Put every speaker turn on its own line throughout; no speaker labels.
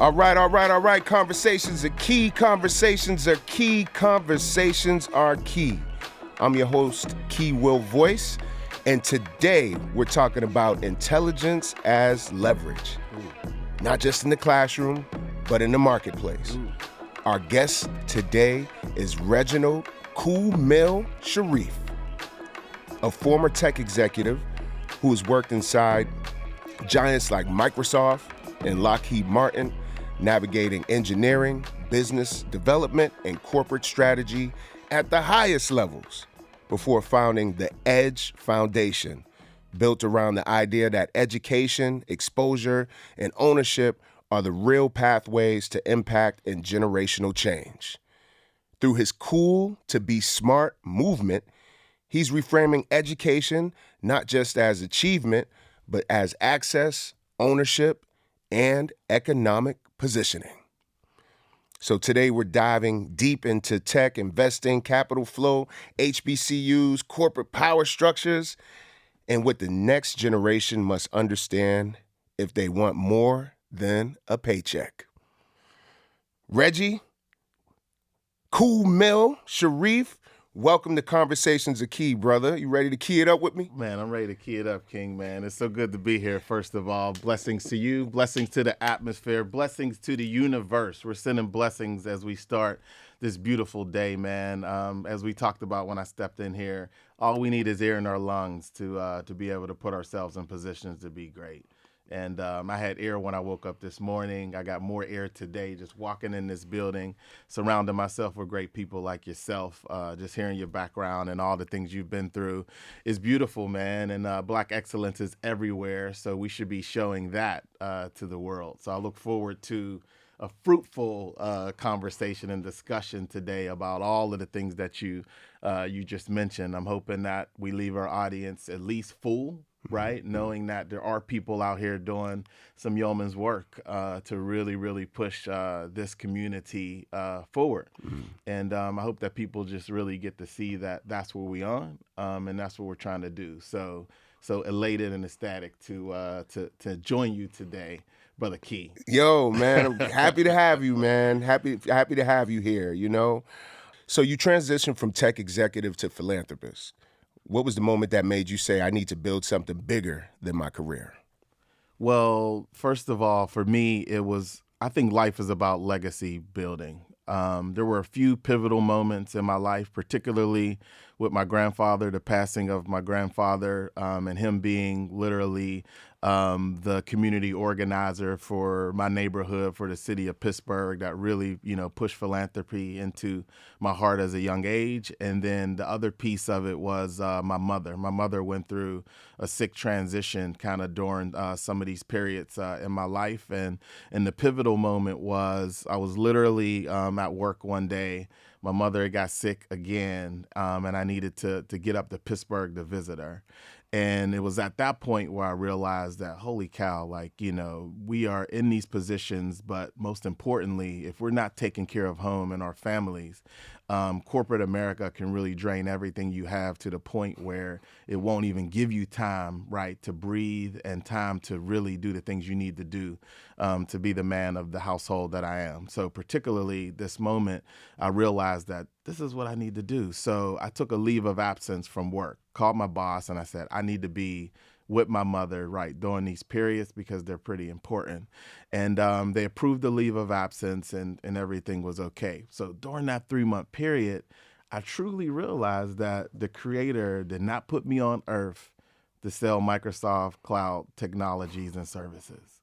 All right. Conversations are key. Conversations are key. Conversations are key. I'm your host, Key Will Voice, and today we're talking about intelligence as leverage. Not just in the classroom, but in the marketplace. Our guest today is Reginald Shareef, a former tech executive who has worked inside giants like Microsoft and Lockheed Martin, navigating engineering, business development, and corporate strategy at the highest levels before founding the E.D.G.E Foundation, built around the idea that education, exposure, and ownership are the real pathways to impact and generational change. Through his Cool to Be Smart movement, he's reframing education not just as achievement, but as access, ownership, and economic positioning. So today we're diving deep into tech, investing, capital flow, HBCUs, corporate power structures, and what the next generation must understand if they want more than a paycheck. Reggie, Shareef, welcome to Conversations are Key, brother. You ready to key it up with me?
Man, I'm ready to key it up, King, man. It's so good to be here, first of all. Blessings to you, blessings to the atmosphere, blessings to the universe. We're sending blessings as we start this beautiful day, man. As we talked about when I stepped in here, all we need is air in our lungs to be able to put ourselves in positions to be great. And I had air when I woke up this morning. I got more air today just walking in this building, surrounding myself with great people like yourself. Just hearing your background and all the things you've been through is beautiful, man. And Black excellence is everywhere, so we should be showing that to the world. So I look forward to a fruitful conversation and discussion today about all of the things that you just mentioned. I'm hoping that we leave our audience at least full, right? Knowing that there are people out here doing some yeoman's work to really, really push this community forward. And I hope that people just really get to see that that's where we on, and that's what we're trying to do. So elated and ecstatic to join you today, Brother Key.
Yo, man, I'm happy to have you, man. Happy to have you here, you know? So you transitioned from tech executive to philanthropist. What was the moment that made you say, I need to build something bigger than my career?
Well, first of all, for me, I think life is about legacy building. There were a few pivotal moments in my life, particularly with my grandfather, the passing of my grandfather, and him being literally the community organizer for my neighborhood, for the city of Pittsburgh, that really, pushed philanthropy into my heart as a young age. And then the other piece of it was my mother. My mother went through a sick transition kind of during some of these periods in my life. And the pivotal moment was I was literally at work one day. My mother got sick again, and I needed to get up to Pittsburgh to visit her. And it was at that point where I realized that, holy cow, we are in these positions, but most importantly, if we're not taking care of home and our families, corporate America can really drain everything you have to the point where it won't even give you time, right, to breathe and time to really do the things you need to do to be the man of the household that I am. So particularly this moment, I realized that this is what I need to do. So I took a leave of absence from work, called my boss, and I said, I need to be with my mother, right, during these periods because they're pretty important. And they approved the leave of absence and everything was okay. So during that 3-month period, I truly realized that the Creator did not put me on earth to sell Microsoft cloud technologies and services.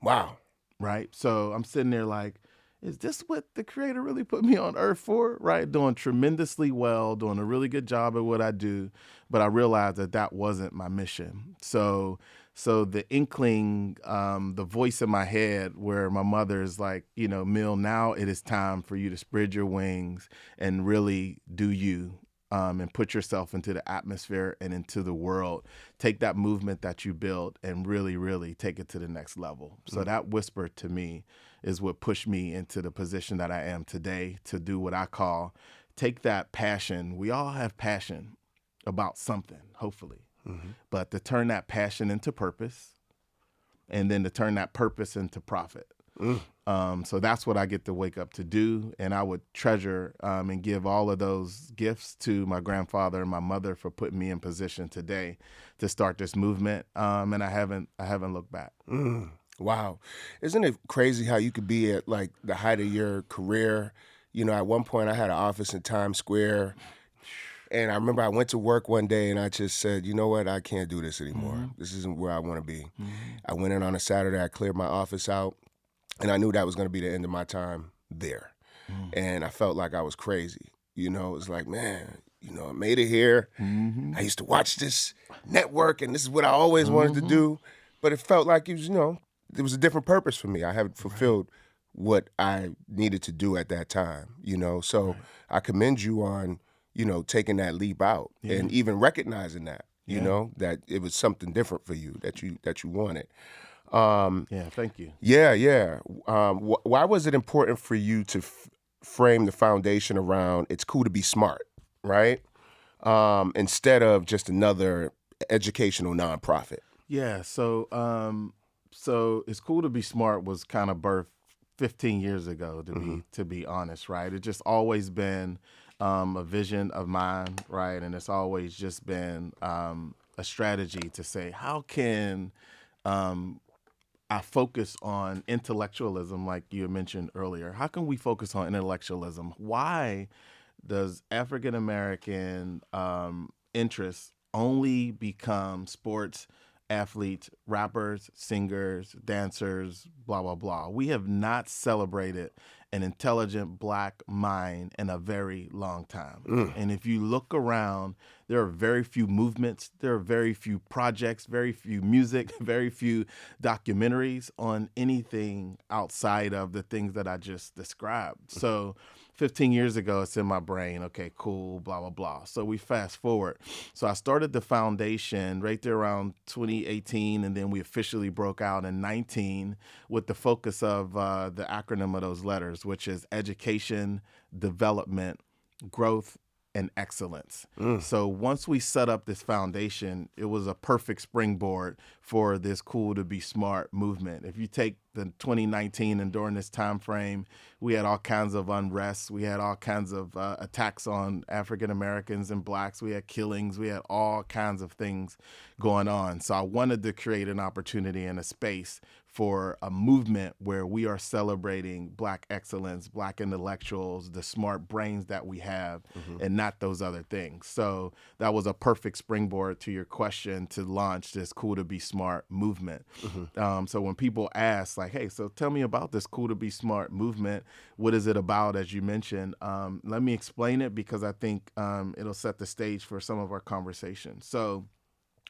Wow.
Right? So I'm sitting there like, is this what the Creator really put me on earth for? Right? Doing tremendously well, doing a really good job at what I do. But I realized that wasn't my mission. So the inkling, the voice in my head where my mother is like, Mill, now it is time for you to spread your wings and really do you. And put yourself into the atmosphere and into the world. Take that movement that you built and really, really take it to the next level. So that whisper to me is what pushed me into the position that I am today to do what I call take that passion. We all have passion about something, hopefully, but to turn that passion into purpose and then to turn that purpose into profit. So that's what I get to wake up to do. And I would treasure and give all of those gifts to my grandfather and my mother for putting me in position today to start this movement. And I haven't looked back.
Wow. Isn't it crazy how you could be at like the height of your career? You know, at one point I had an office in Times Square, and I remember I went to work one day and I just said, you know what, I can't do this anymore. This isn't where I want to be. I went in on a Saturday, I cleared my office out, and I knew that was going to be the end of my time there. And I felt like I was crazy. You know, it was like, man, you know, I made it here. I used to watch this network, and this is what I always wanted to do. But it felt like it was, you know, there was a different purpose for me. I haven't fulfilled what I needed to do at that time, you know. So I commend you on, you know, taking that leap out and even recognizing that, you know, that it was something different for you that you wanted.
Yeah, thank you.
Yeah. Why was it important for you to frame the foundation around it's cool to be smart, right? Instead of just another educational nonprofit?
Yeah, so it's cool to be smart was kind of birthed 15 years ago to be honest, right? It's just always been a vision of mine, right? And it's always just been a strategy to say how can I focus on intellectualism, like you mentioned earlier. How can we focus on intellectualism? Why does African American interests only become sports, athletes, rappers, singers, dancers, blah, blah, blah? We have not celebrated an intelligent black mind in a very long time. And if you look around, there are very few movements, there are very few projects, very few music, very few documentaries on anything outside of the things that I just described. So 15 years ago, it's in my brain. Okay, cool, blah, blah, blah. So we fast forward. So I started the foundation right there around 2018, and then we officially broke out in 19 with the focus of the acronym of those letters, which is education, development, growth, and excellence. So once we set up this foundation, it was a perfect springboard for this cool to be smart movement. If you take the 2019 and during this time frame, we had all kinds of unrest. We had all kinds of attacks on African Americans and blacks. We had killings. We had all kinds of things going on. So I wanted to create an opportunity and a space for a movement where we are celebrating black excellence, black intellectuals, the smart brains that we have, and not those other things. So that was a perfect springboard to your question to launch this Cool to Be Smart movement. So when people ask, like, hey, so tell me about this Cool to Be Smart movement. What is it about, as you mentioned? Let me explain it because I think it'll set the stage for some of our conversation. So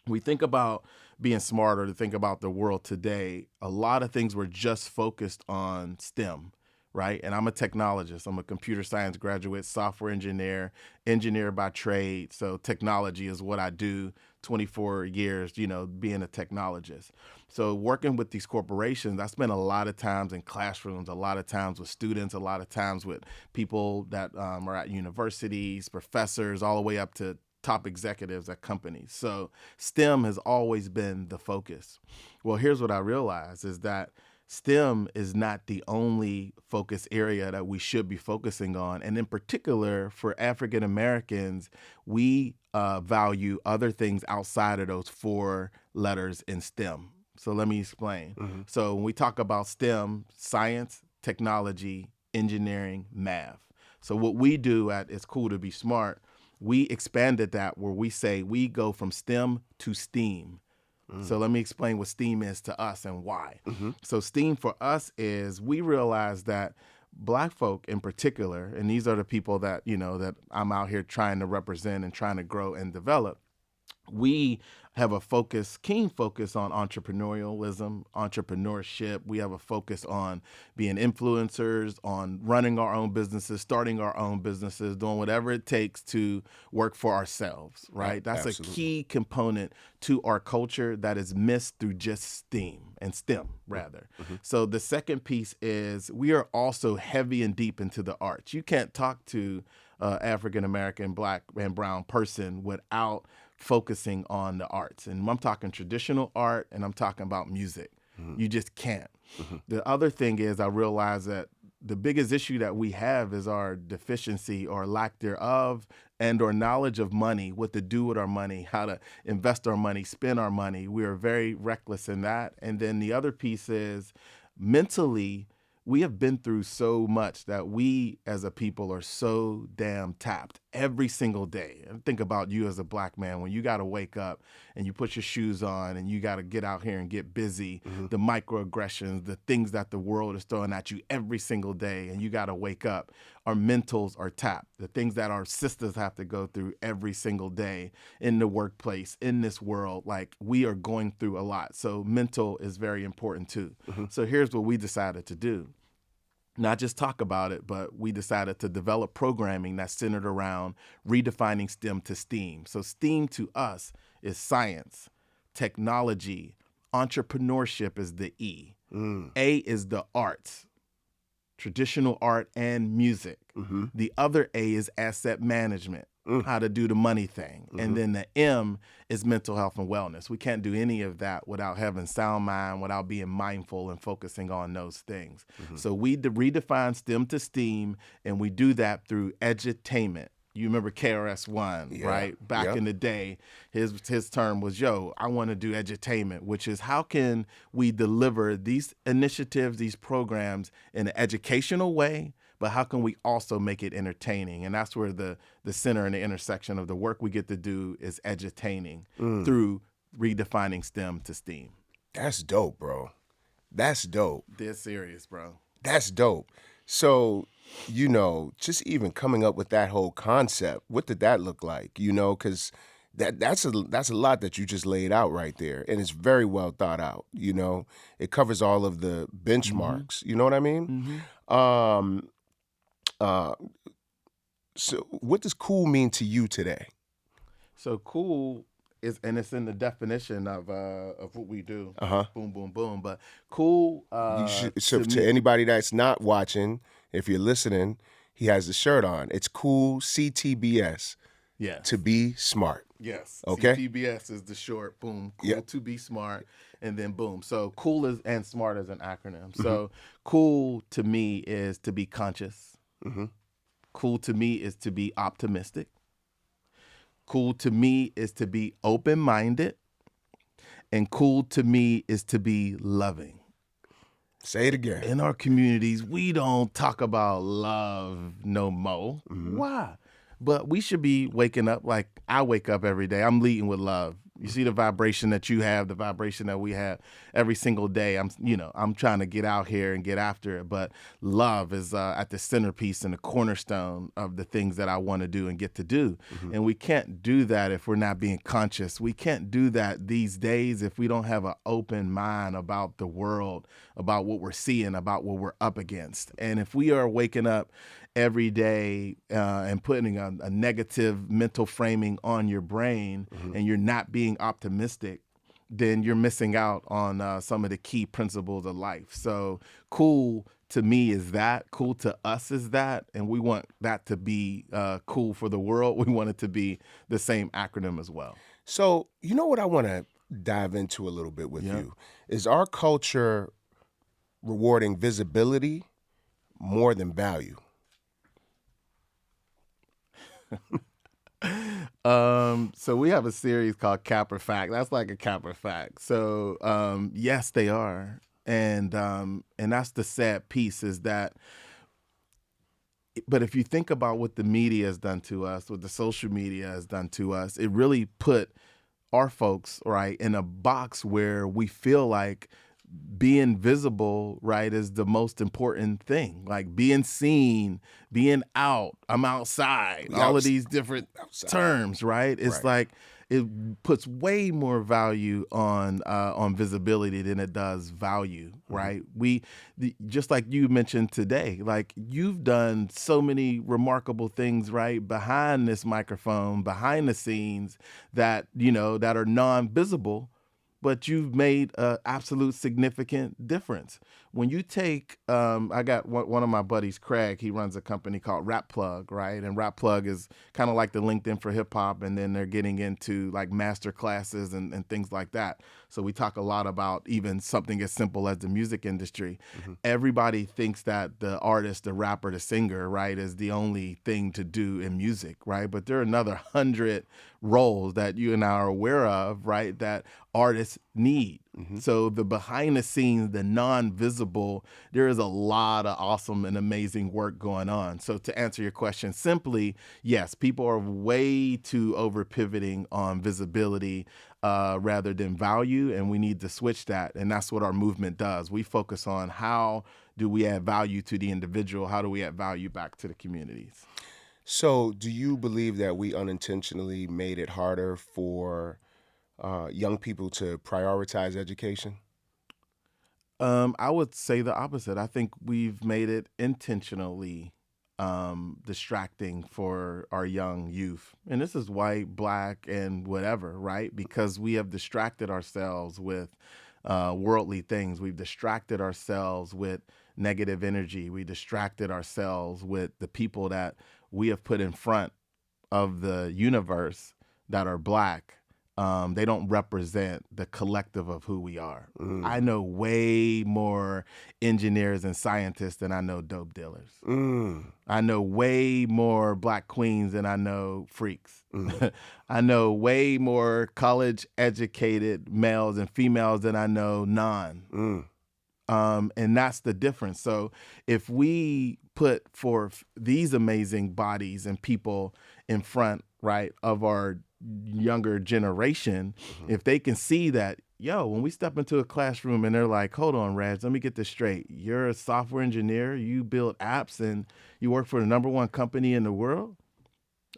we think about being smarter to think about the world today. A lot of things were just focused on STEM, right? And I'm a technologist. I'm a computer science graduate, software engineer, engineer by trade. So technology is what I do. 24 years, you know, being a technologist. So working with these corporations, I spent a lot of times in classrooms, a lot of times with students, a lot of times with people that are at universities, professors, all the way up to top executives at companies. So STEM has always been the focus. Well, here's what I realized is that STEM is not the only focus area that we should be focusing on. And in particular, for African Americans, we value other things outside of those 4 letters in STEM. So let me explain. So when we talk about STEM, science, technology, engineering, math. So what we do at It's Cool to Be Smart, we expanded that where we say we go from STEM to STEAM. So let me explain what STEAM is to us and why. So STEAM for us is we realize that Black folk in particular, and these are the people that, you know, that I'm out here trying to represent and trying to grow and develop, we have a keen focus on entrepreneurialism, entrepreneurship. We have a focus on being influencers, on running our own businesses, starting our own businesses, doing whatever it takes to work for ourselves, right? That's
Absolutely.
a key component to our culture that is missed through just STEM, rather. So the second piece is we are also heavy and deep into the arts. You can't talk to African American, Black, and brown person without focusing on the arts. And I'm talking traditional art and I'm talking about music. You just can't. The other thing is I realize that the biggest issue that we have is our deficiency or lack thereof and or knowledge of money, what to do with our money, how to invest our money, spend our money. We are very reckless in that. And then the other piece is mentally, we have been through so much that we as a people are so damn tapped every single day. And think about you as a black man when you got to wake up and you put your shoes on and you got to get out here and get busy. The microaggressions, the things that the world is throwing at you every single day, and you got to wake up. Our mentals are tapped. The things that our sisters have to go through every single day in the workplace, in this world, like we are going through a lot. So mental is very important too. So here's what we decided to do. Not just talk about it, but we decided to develop programming that's centered around redefining STEM to STEAM. So STEAM to us is science, technology, entrepreneurship is the E. A is the arts, traditional art and music. The other A is asset management, how to do the money thing. And then the M is mental health and wellness. We can't do any of that without having sound mind, without being mindful and focusing on those things. So we redefine STEM to STEAM, and we do that through edutainment. You remember KRS-One, right? Back in the day, his term was, yo, I want to do edutainment, which is how can we deliver these initiatives, these programs in an educational way, but how can we also make it entertaining? And that's where the center and the intersection of the work we get to do is edutaining through redefining STEM to STEAM.
That's dope, bro. That's dope.
Dead serious, bro.
That's dope. So, you know, just even coming up with that whole concept, what did that look like? You know, because that's a lot that you just laid out right there, and it's very well thought out. You know, it covers all of the benchmarks. You know what I mean? So, what does cool mean to you today?
So cool is, and it's in the definition of what we do. Boom, boom, boom. But cool.
To anybody that's not watching, if you're listening, he has the shirt on. It's cool, CTBS.
Yeah.
To be smart.
Yes.
Okay.
CTBS is the short. Boom. Cool to be smart, and then boom. So cool is and smart is an acronym. So cool to me is to be conscious. Cool to me is to be optimistic. Cool to me is to be open-minded. And cool to me is to be loving.
Say it again.
In our communities, we don't talk about love no more. Why? But we should be waking up like I wake up every day. I'm leading with love. You see the vibration that you have, the vibration that we have every single day. I'm trying to get out here and get after it. But love is at the centerpiece and the cornerstone of the things that I want to do and get to do. And we can't do that if we're not being conscious. We can't do that these days if we don't have an open mind about the world, about what we're seeing, about what we're up against. And if we are waking up every day and putting a negative mental framing on your brain and you're not being optimistic, then you're missing out on some of the key principles of life. So cool to me is that, cool to us is that, and we want that to be cool for the world. We want it to be the same acronym as well.
So you know what I want to dive into a little bit with you is our culture rewarding visibility more than value?
So we have a series called Capper Fact. That's like a Capper Fact. So yes, they are, and that's the sad piece is that. But if you think about what the media has done to us, what the social media has done to us, it really put our folks right in a box where we feel like being visible, right, is the most important thing. Like being seen, being out, I'm outside, all of these different terms, right? It's like it puts way more value on visibility than it does value, right? Just like you mentioned today, like you've done so many remarkable things, right, behind this microphone, behind the scenes that, that are non-visible. but you've made an absolute significant difference. When you take, I got one of my buddies, Craig, he runs a company called Rap Plug, right? And Rap Plug is kind of like the LinkedIn for hip hop, and then they're getting into like master classes and things like that. So we talk a lot about even something as simple as the music industry. Everybody thinks that the artist, the rapper, the singer, right, is the only thing to do in music, right? But there are another 100 roles that you and I are aware of, right, that artists need. So the behind the scenes, the non-visible, there is a lot of awesome and amazing work going on. So to answer your question simply, yes, people are way too over pivoting on visibility rather than value, and we need to switch that. And that's what our movement does. We focus on how do we add value to the individual? How do we add value back to the communities?
So, do you believe that we unintentionally made it harder for young people to prioritize education?
I would say the opposite. I think we've made it intentionally distracting for our young youth. And this is white, black, and whatever, right? Because we have distracted ourselves with worldly things. We've distracted ourselves with negative energy. We distracted ourselves with the people that we have put in front of the universe that are black. They don't represent the collective of who we are. I know way more engineers and scientists than I know dope dealers. I know way more black queens than I know freaks. I know way more college educated males and females than I know non. And that's the difference. So if we put forth these amazing bodies and people in front, right, of our younger generation, if they can see that, yo, when we step into a classroom and they're like, hold on, Reg, let me get this straight. You're a software engineer, you build apps, and you work for the #1 company in the world.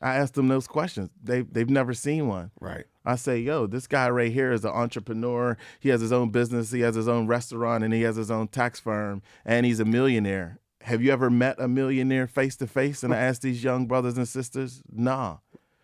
I ask them those questions. They've never seen one.
Right.
I say, yo, this guy right here is an entrepreneur. He has his own business. He has his own restaurant, and he has his own tax firm, and he's a millionaire. Have you ever met a millionaire face to face? And I ask these young brothers and sisters, nah.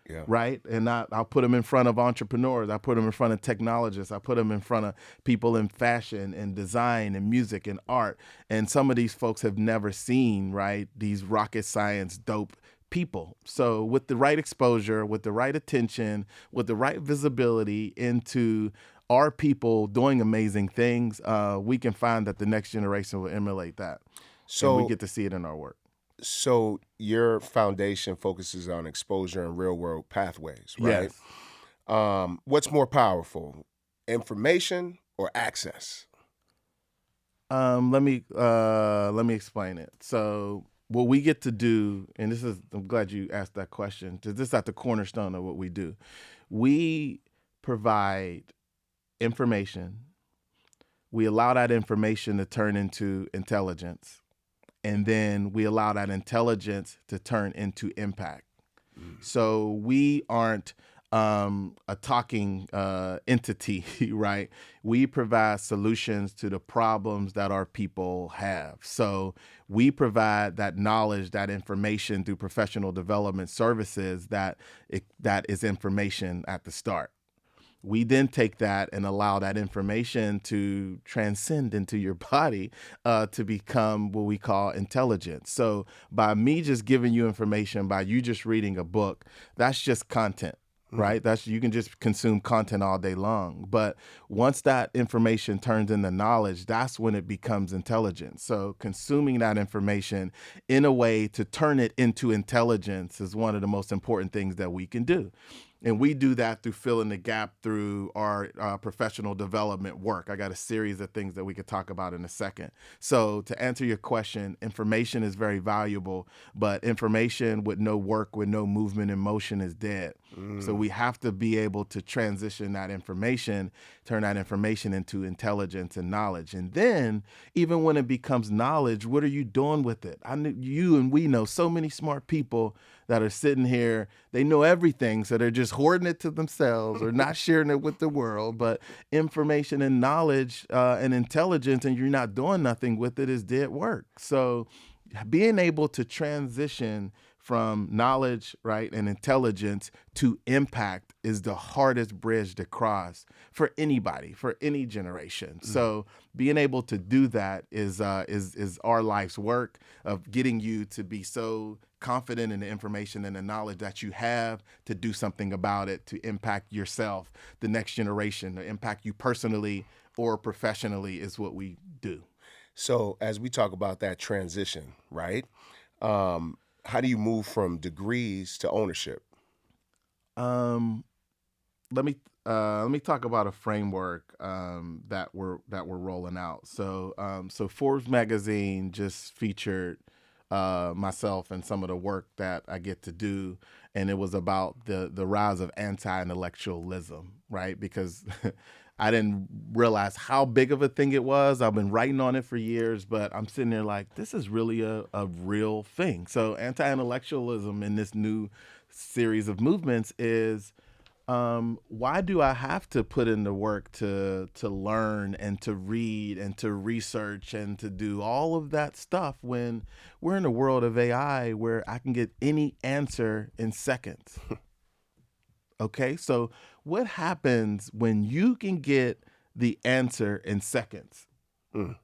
Yeah.
Right? And I'll put them in front of entrepreneurs. I put them in front of technologists. I put them in front of people in fashion and design and music and art. And some of these folks have never seen, right, these rocket science dope people. So with the right exposure, with the right attention, with the right visibility into our people doing amazing things, we can find that the next generation will emulate that.
So
and we get to see it in our work.
So your foundation focuses on exposure and real world pathways, right?
Yes.
What's more powerful, information or access?
Let me explain it. So what we get to do, and I'm glad you asked that question, because this is at the cornerstone of what we do. We provide information. We allow that information to turn into intelligence. And then we allow that intelligence to turn into impact. So we aren't a talking entity, right? We provide solutions to the problems that our people have. So we provide that knowledge, that information through professional development services that is information at the start. We then take that and allow that information to transcend into your body to become what we call intelligence. So by me just giving you information, by you just reading a book, that's just content. Right? You can just consume content all day long. But once that information turns into knowledge, that's when it becomes intelligence. So consuming that information in a way to turn it into intelligence is one of the most important things that we can do. And we do that through filling the gap through our professional development work. I got a series of things that we could talk about in a second. So to answer your question, information is very valuable, but information with no work, with no movement and motion is dead. So we have to be able to transition that information, turn that information into intelligence and knowledge. And then even when it becomes knowledge, what are you doing with it? You and we know so many smart people that are sitting here, they know everything, so they're just hoarding it to themselves or not sharing it with the world. But information and knowledge and intelligence, and you're not doing nothing with it, is dead work. So being able to transition from knowledge, right, and intelligence to impact is the hardest bridge to cross for anybody, for any generation. So being able to do that is our life's work of getting you to be so confident in the information and the knowledge that you have to do something about it, to impact yourself, the next generation, to impact you personally or professionally is what we do.
So as we talk about that transition, right? How do you move from degrees to ownership?
Um, let me talk about a framework that we're rolling out. So Forbes magazine just featured myself and some of the work that I get to do, and it was about the rise of anti-intellectualism, right? Because I didn't realize how big of a thing it was. I've been writing on it for years, but I'm sitting there like, this is really a real thing. So anti-intellectualism in this new series of movements is, why do I have to put in the work to learn and to read and to research and to do all of that stuff when we're in a world of AI where I can get any answer in seconds? Okay, so what happens when you can get the answer in seconds?
Mm.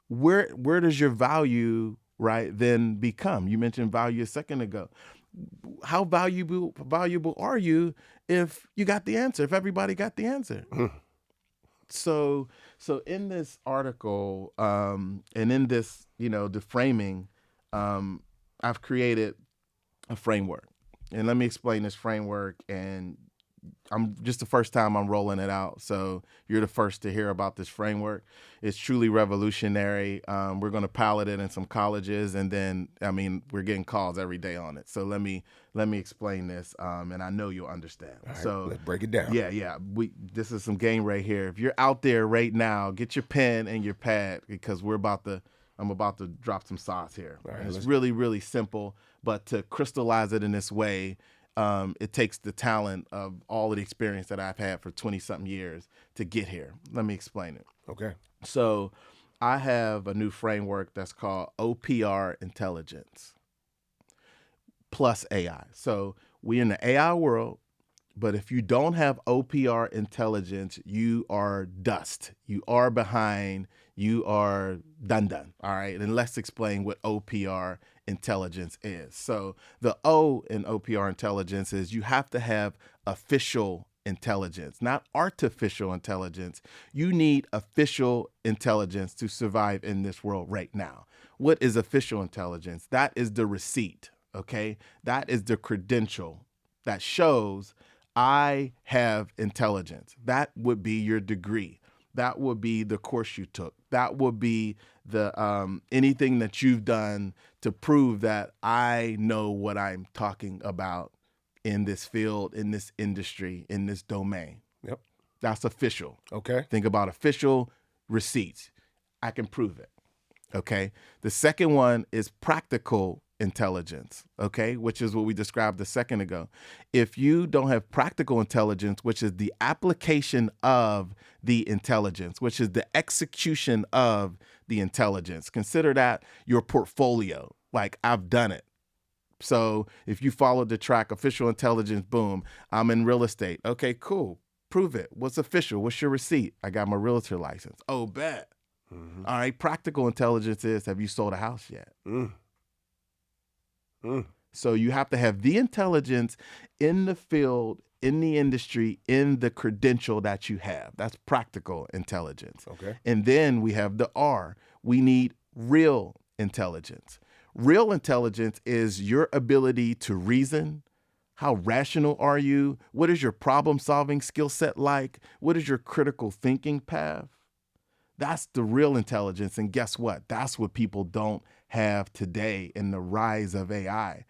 Where does your value, right, then become? You mentioned value a second ago. How valuable are you if you got the answer, if everybody got the answer? So in this article, and in this, the framing, I've created a framework. And let me explain this framework. And I'm just the first time I'm rolling it out, so you're the first to hear about this framework. It's truly revolutionary. We're going to pilot it in some colleges, and then, we're getting calls every day on it. So let me explain this, and I know you'll understand.
All right,
So
let's break it down.
Yeah. This is some game right here. If you're out there right now, get your pen and your pad, because I'm about to drop some sauce here.
All right,
and it's really, really simple, but to crystallize it in this way, it takes the talent of all of the experience that I've had for 20-something years to get here. Let me explain it.
Okay.
So I have a new framework that's called OPR intelligence plus AI. So we're in the AI world, but if you don't have OPR intelligence, you are dust. You are behind. You are done. All right. And let's explain what OPR intelligence is. So the O in OPR intelligence is you have to have official intelligence, not artificial intelligence. You need official intelligence to survive in this world right now. What is official intelligence? That is the receipt. Okay. That is the credential that shows I have intelligence. That would be your degree. That would be the course you took. That would be the anything that you've done to prove that I know what I'm talking about in this field, in this industry, in this domain.
Yep.
That's official.
Okay.
Think about official receipts. I can prove it. Okay. The second one is practical intelligence, okay, which is what we described a second ago. If you don't have practical intelligence, which is the application of the intelligence, which is the execution of the intelligence, consider that your portfolio. Like, I've done it. So if you followed the track, official intelligence, boom, I'm in real estate. Okay, cool. Prove it. What's official? What's your receipt? I got my realtor license. Oh, bet.
Mm-hmm.
All right. Practical intelligence is, have you sold a house yet? So you have to have the intelligence in the field, in the industry, in the credential that you have. That's practical intelligence.
Okay.
And then we have the R. We need real intelligence. Real intelligence is your ability to reason. How rational are you? What is your problem-solving skill set like? What is your critical thinking path? That's the real intelligence. And guess what? That's what people don't have today in the rise of AI.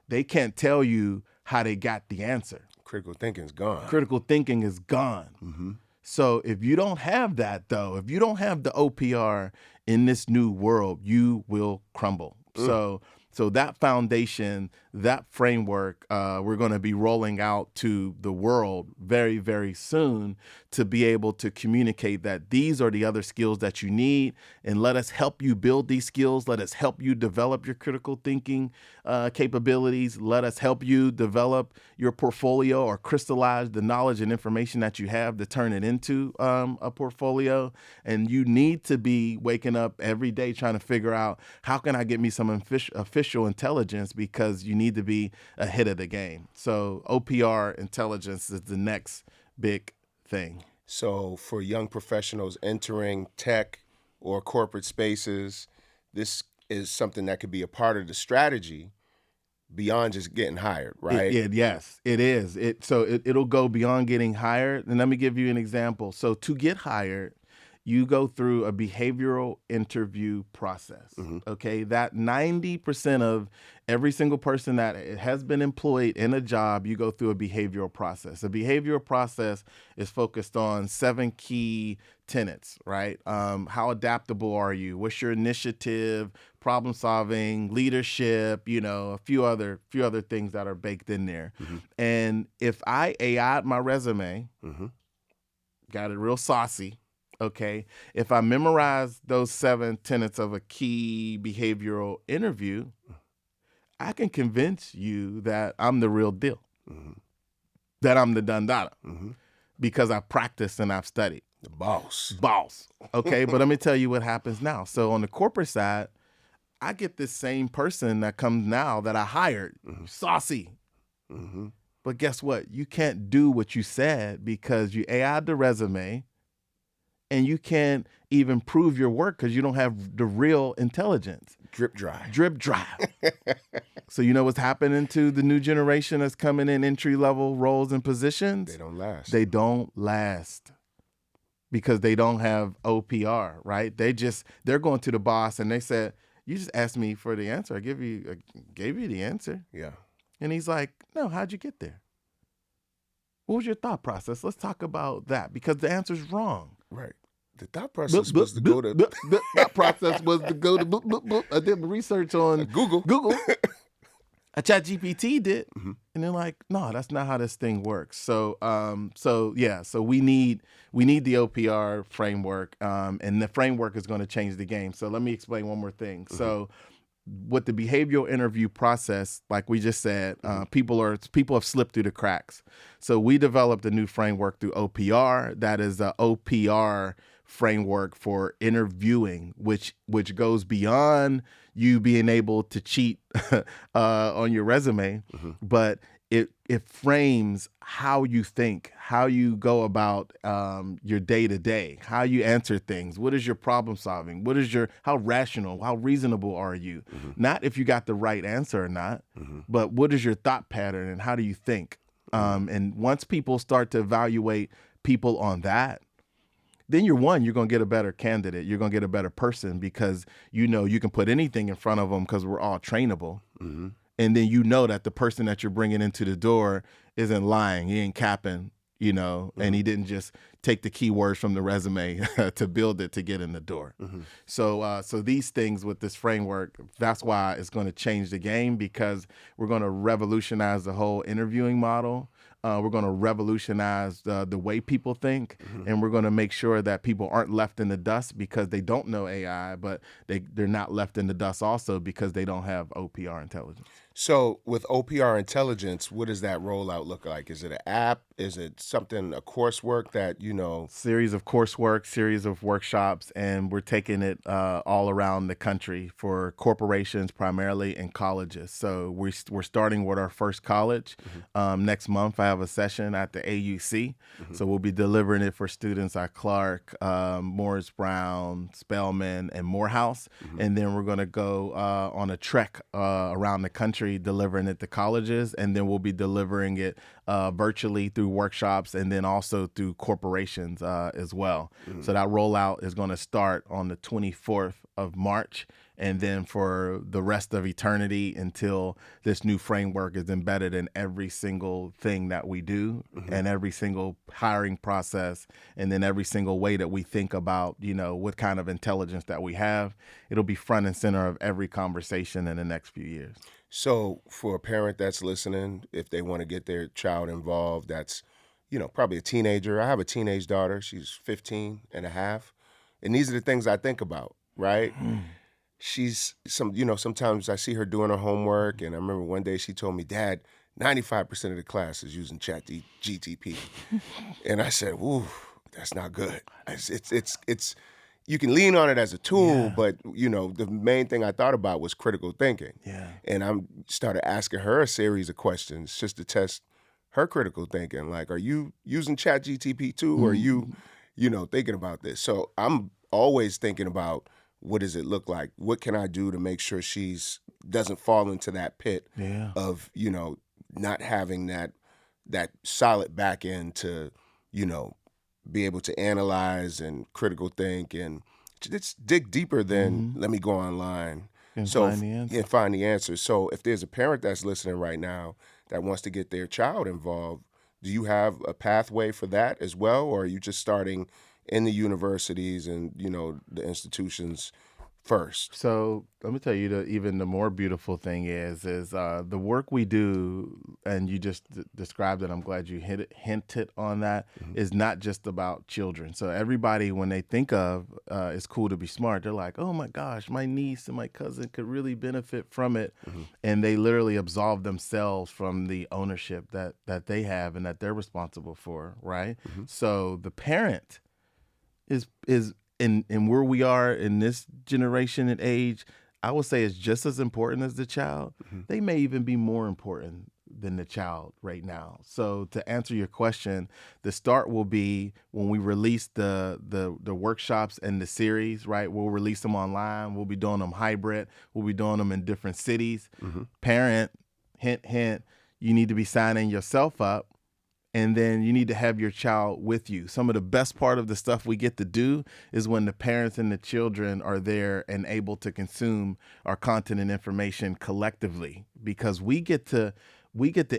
They can't tell you how they got the answer.
Critical thinking is gone.
Critical thinking is gone.
Mm-hmm.
So if you don't have that, though, if you don't have the OPR in this new world, you will crumble. So So that foundation, that framework, we're going to be rolling out to the world very, very soon to be able to communicate that these are the other skills that you need, and let us help you build these skills. Let us help you develop your critical thinking capabilities. Let us help you develop your portfolio or crystallize the knowledge and information that you have to turn it into a portfolio. And you need to be waking up every day trying to figure out, how can I get me some official intelligence, because you need to be ahead of the game. So OPR intelligence is the next big thing.
So for young professionals entering tech or corporate spaces, this is something that could be a part of the strategy beyond just getting hired, right?
Yes, it is. It'll go beyond getting hired. And let me give you an example. So to get hired, you go through a behavioral interview process. Okay, that 90% of every single person that has been employed in a job, you go through a behavioral process. A behavioral process is focused on 7 key tenets, right? How adaptable are you? What's your initiative, problem solving, leadership? A few other things that are baked in there. And if I AI'd my resume, got it real saucy. Okay, if I memorize those 7 tenets of a key behavioral interview, I can convince you that I'm the real deal, that I'm the done data, because I've practiced and I've studied.
The boss.
Okay, but let me tell you what happens now. So on the corporate side, I get this same person that comes now that I hired, saucy. But guess what? You can't do what you said because you AI'd the resume, and you can't even prove your work because you don't have the real intelligence.
Drip dry.
So you know what's happening to the new generation that's coming in entry-level roles and positions?
They don't last.
They don't last because they don't have OPR, right? They're going to the boss and they said, "You just asked me for the answer. I gave you the answer."
Yeah.
And he's like, "No, how'd you get there? What was your thought process? Let's talk about that, because the answer's wrong."
Right. The thought process was to go to...
That process was to go to... I did research on
Google.
A ChatGPT did. And they're like, no, that's not how this thing works. So we need the OPR framework, and the framework is going to change the game. So let me explain one more thing. So with the behavioral interview process, like we just said, people have slipped through the cracks. So we developed a new framework through OPR. That is the OPR framework for interviewing, which goes beyond you being able to cheat on your resume, but it frames how you think, how you go about your day to day, how you answer things. What is your problem solving? How rational, how reasonable are you? Not if you got the right answer or not, but what is your thought pattern and how do you think? And once people start to evaluate people on that, then you're going to get a better candidate. You're going to get a better person, because you can put anything in front of them because we're all trainable. And then that the person that you're bringing into the door isn't lying. He ain't capping, and he didn't just take the keywords from the resume to build it to get in the door. So these things with this framework, that's why it's going to change the game, because we're going to revolutionize the whole interviewing model. We're going to revolutionize the way people think, and we're going to make sure that people aren't left in the dust because they don't know AI, but they're not left in the dust also because they don't have OPR intelligence.
So with OPR intelligence, what does that rollout look like? Is it an app? Is it something, a coursework that,
Series of coursework, series of workshops, and we're taking it all around the country for corporations primarily and colleges. So we're starting with our first college. Next month, I have a session at the AUC. So we'll be delivering it for students at Clark, Morris Brown, Spelman, and Morehouse. And then we're going to go on a trek around the country country delivering it to colleges, and then we'll be delivering it virtually through workshops and then also through corporations as well. So that rollout is going to start on the 24th of March, and then for the rest of eternity until this new framework is embedded in every single thing that we do and every single hiring process, and then every single way that we think about, what kind of intelligence that we have. It'll be front and center of every conversation in the next few years.
So for a parent that's listening, if they want to get their child involved, that's, probably a teenager. I have a teenage daughter. She's 15 and a half. And these are the things I think about, right? Sometimes I see her doing her homework, and I remember one day she told me, Dad, 95% of the class is using ChatGPT. And I said, "Ooh, that's not good." It's you can lean on it as a tool, but the main thing I thought about was critical thinking.
Yeah.
And I started asking her a series of questions just to test her critical thinking. Like, are you using ChatGPT too, or are you, thinking about this? So I'm always thinking about, what does it look like? What can I do to make sure she's doesn't fall into that pit of, not having that solid back end to, be able to analyze and critical think and just dig deeper than let me go online
and find the answer.
and find the answers. So if there's a parent that's listening right now that wants to get their child involved, do you have a pathway for that as well, or are you just starting in the universities and the institutions first?
So let me tell you, even the more beautiful thing is the work we do, and you just described it. I'm glad you hinted on that. Is not just about children. So everybody, when they think of it's cool to be smart, they're like, oh my gosh, my niece and my cousin could really benefit from it, and they literally absolve themselves from the ownership that they have and that they're responsible for, right? So the parent is and where we are in this generation and age, I would say it's just as important as the child. They may even be more important than the child right now. So to answer your question, the start will be when we release the workshops and the series, right? We'll release them online. We'll be doing them hybrid. We'll be doing them in different cities. Parent, hint, hint, you need to be signing yourself up. And then you need to have your child with you. Some of the best part of the stuff we get to do is when the parents and the children are there and able to consume our content and information collectively, because we get to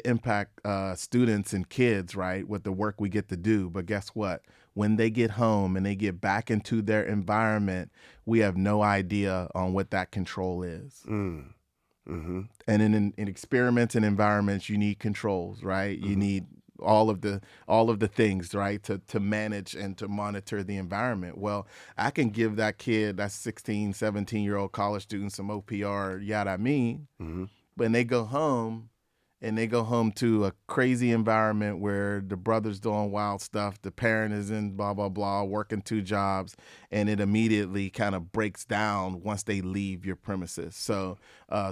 impact students and kids, right, with the work we get to do. But guess what? When they get home and they get back into their environment, we have no idea on what that control is. And in experiments and environments, you need controls, right? You need all of the things, right, to manage and to monitor the environment. Well, I can give that kid, that 16, 17-year-old college student, some OPR, yada me, when they go home, and they go home to a crazy environment where the brother's doing wild stuff, the parent is in blah, blah, blah, working 2 jobs, and it immediately kind of breaks down once they leave your premises. So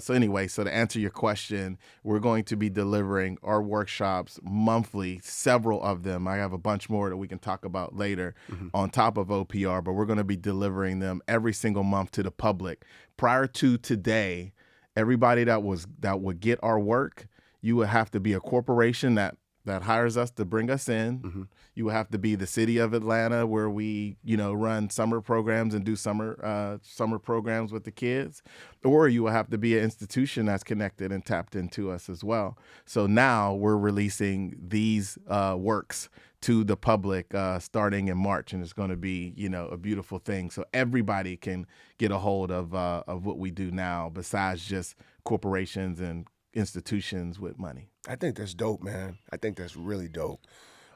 anyway, so to answer your question, we're going to be delivering our workshops monthly, several of them. I have a bunch more that we can talk about later on top of OPR, but we're going to be delivering them every single month to the public. Prior to today, everybody that would get our work, you would have to be a corporation that hires us to bring us in. You would have to be the city of Atlanta, where we, run summer programs and do summer programs with the kids, or you will have to be an institution that's connected and tapped into us as well. So now we're releasing these works to the public starting in March, and it's going to be, a beautiful thing. So everybody can get a hold of what we do now, besides just corporations and institutions with money.
I think that's dope, man. I think that's really dope.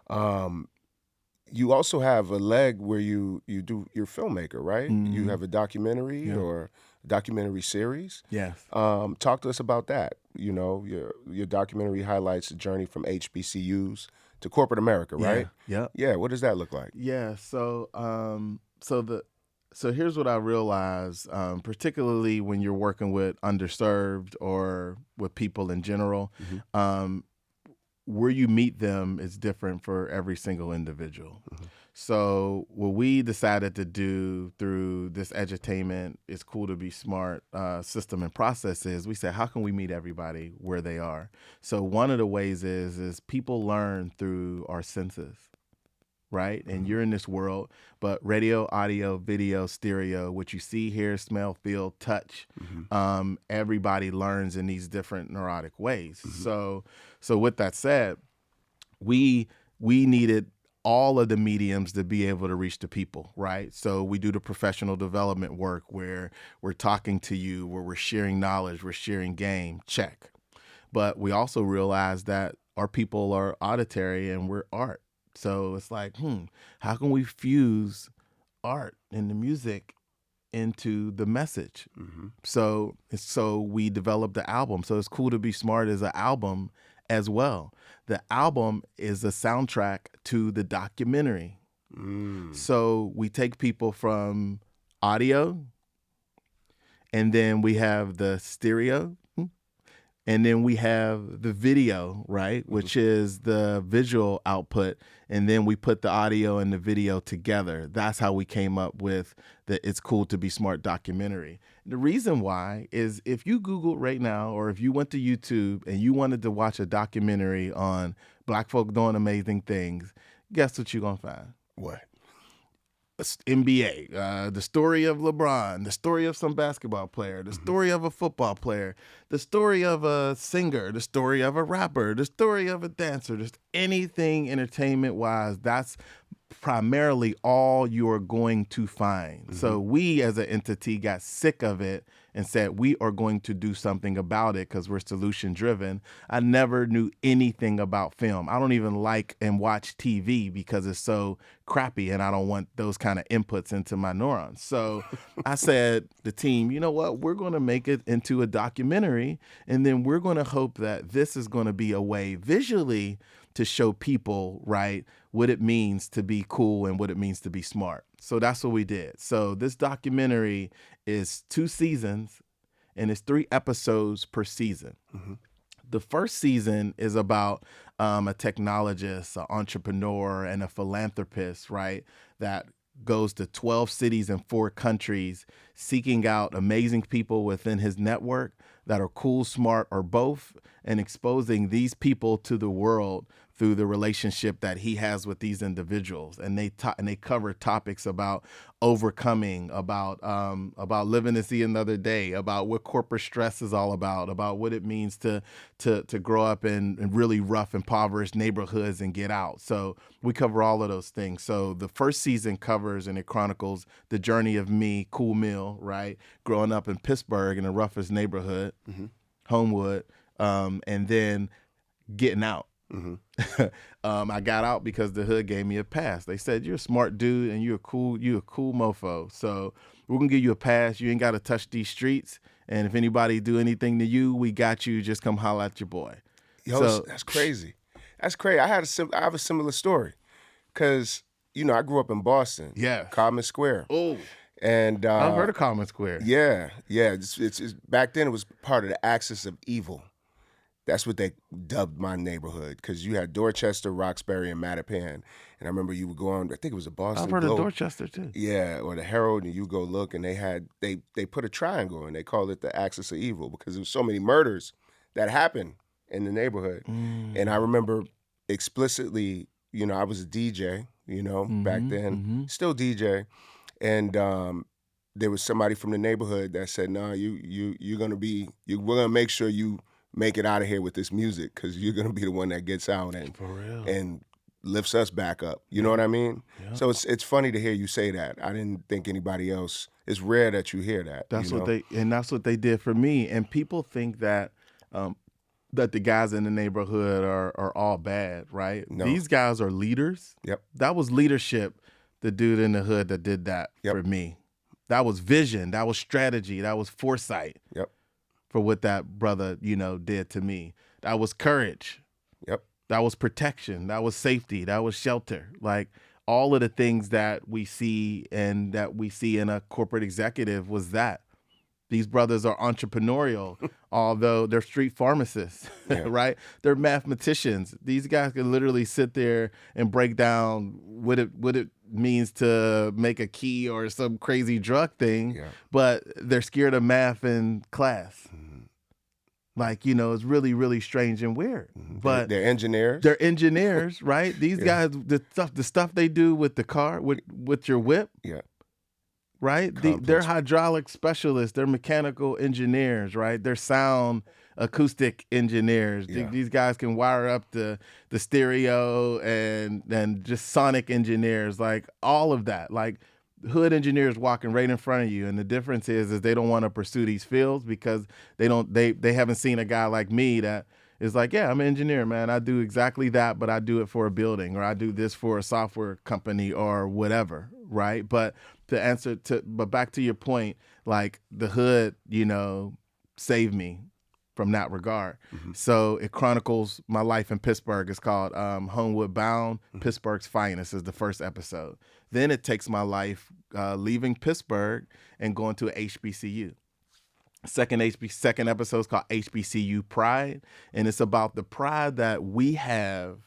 You also have a leg where you're a filmmaker, right? You have a documentary or documentary series.
Yes.
Talk to us about that. Your documentary highlights the journey from HBCUs to corporate America, right? Yeah. What does that look like?
Yeah. So here's what I realized, particularly when you're working with underserved or with people in general, where you meet them is different for every single individual. So what we decided to do through this edutainment, it's cool to be smart system and process is we said, how can we meet everybody where they are? So one of the ways is people learn through our senses, right? And you're in this world, but radio, audio, video, stereo, what you see, hear, smell, feel, touch, everybody learns in these different neurotic ways. So with that said, we needed all of the mediums to be able to reach the people, right? So we do the professional development work where we're talking to you, where we're sharing knowledge, we're sharing game, check. But we also realize that our people are auditory and we're art. So it's like, how can we fuse art and the music into the message? So we developed the album. So it's cool to be smart as an album as well. The album is a soundtrack to the documentary. So we take people from audio, and then we have the stereo, and then we have the video, right, which is the visual output, and then we put the audio and the video together. That's how we came up with the It's Cool to Be Smart documentary. The reason why is if you Google right now, or if you went to YouTube and you wanted to watch a documentary on Black folk doing amazing things, guess what you're going to find?
What?
NBA, the story of LeBron, the story of some basketball player, the story of a football player, the story of a singer, the story of a rapper, the story of a dancer, just anything entertainment-wise, that's primarily all you are going to find. So we as an entity got sick of it and said, we are going to do something about it because we're solution driven. I never knew anything about film. I don't even like and watch TV because it's so crappy and I don't want those kind of inputs into my neurons. So I said, the team, you know what, we're going to make it into a documentary, and then we're going to hope that this is going to be a way visually to show people, right, what it means to be cool and what it means to be smart. So that's what we did. So this documentary is 2 seasons, and it's 3 episodes per season. The first season is about a technologist, an entrepreneur, and a philanthropist, right, that goes to 12 cities and 4 countries, seeking out amazing people within his network that are cool, smart, or both, and exposing these people to the world through the relationship that he has with these individuals. And they cover topics about overcoming, about living to see another day, about what corporate stress is all about what it means to grow up in really rough, impoverished neighborhoods and get out. So we cover all of those things. So the first season covers and it chronicles the journey of me, Cool Mill, right, growing up in Pittsburgh in the roughest neighborhood, Homewood, and then getting out. I got out because the hood gave me a pass. They said, you're a smart dude and you're a cool mofo. So we're gonna give you a pass. You ain't gotta touch these streets. And if anybody do anything to you, we got you. Just come holler at your boy.
Yo,
So
that's crazy. That's crazy. I have a similar story. Cause, I grew up in Boston.
Yeah.
Common Square.
Oh,
And
I've heard of Common Square.
Yeah. It's back then it was part of the axis of evil. That's what they dubbed my neighborhood, because you had Dorchester, Roxbury, and Mattapan. And I remember you would go on, I think it was a Boston
I've heard
Globe.
of Dorchester too.
Yeah, or the Herald, and you go look, and they put a triangle, and they called it the axis of evil because there was so many murders that happened in the neighborhood. And I remember explicitly, I was a DJ, back then, still DJ, and there was somebody from the neighborhood that said, "No, we're gonna make sure you make it out of here with this music, because you're gonna be the one that gets out and lifts us back up." You know what I mean? Yeah. So it's funny to hear you say that. I didn't think anybody else. It's rare that you hear that.
That's what they did for me. And people think that that the guys in the neighborhood are all bad, right?
No.
These guys are leaders.
Yep.
That was leadership. The dude in the hood that did that for me. That was vision. That was strategy. That was foresight.
Yep.
For what that brother, did to me. That was courage.
Yep.
That was protection. That was safety. That was shelter. Like all of the things that we see and that we see in a corporate executive was that. These brothers are entrepreneurial, although they're street pharmacists, right? They're mathematicians. These guys can literally sit there and break down what it means to make a key or some crazy drug thing,
Yeah.
but they're scared of math in class. Like, it's really, really strange and weird. But
they're engineers.
they're engineers, right? These guys, the stuff they do with the car, with your whip,
Yeah.
right? They're hydraulic specialists. They're mechanical engineers, right? They're sound acoustic engineers.
Yeah.
These guys can wire up the stereo and just sonic engineers, like all of that. Like hood engineers walking right in front of you. And the difference is they don't want to pursue these fields because they haven't seen a guy like me that is like, yeah, I'm an engineer, man. I do exactly that, but I do it for a building, or I do this for a software company or whatever, right? But back to your point, like the hood, saved me from that regard. So it chronicles my life in Pittsburgh. It's called Homeward Bound, Pittsburgh's Finest is the first episode. Then it takes my life leaving Pittsburgh and going to a HBCU. Second episode is called HBCU Pride, and it's about the pride that we have.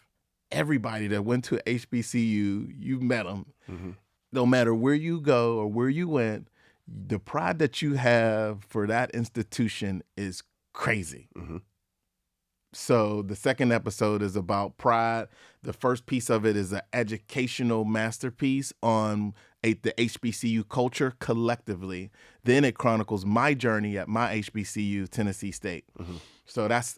Everybody that went to HBCU, you've met them. No matter where you go or where you went, the pride that you have for that institution is crazy. So the second episode is about pride. The first piece of it is an educational masterpiece on the HBCU culture collectively. Then it chronicles my journey at my HBCU, Tennessee State. So that's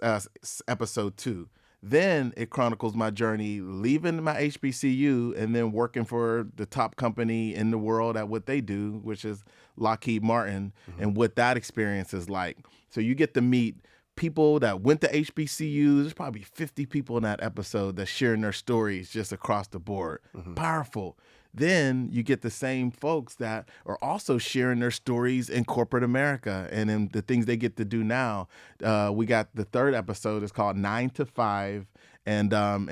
episode 2. Then it chronicles my journey leaving my HBCU and then working for the top company in the world at what they do, which is Lockheed Martin, and what that experience is like. So you get to meet people that went to HBCUs. There's probably 50 people in that episode that's sharing their stories just across the board. Powerful. Then you get the same folks that are also sharing their stories in corporate America and in the things they get to do now. We got the third episode. It's called 9 to 5. And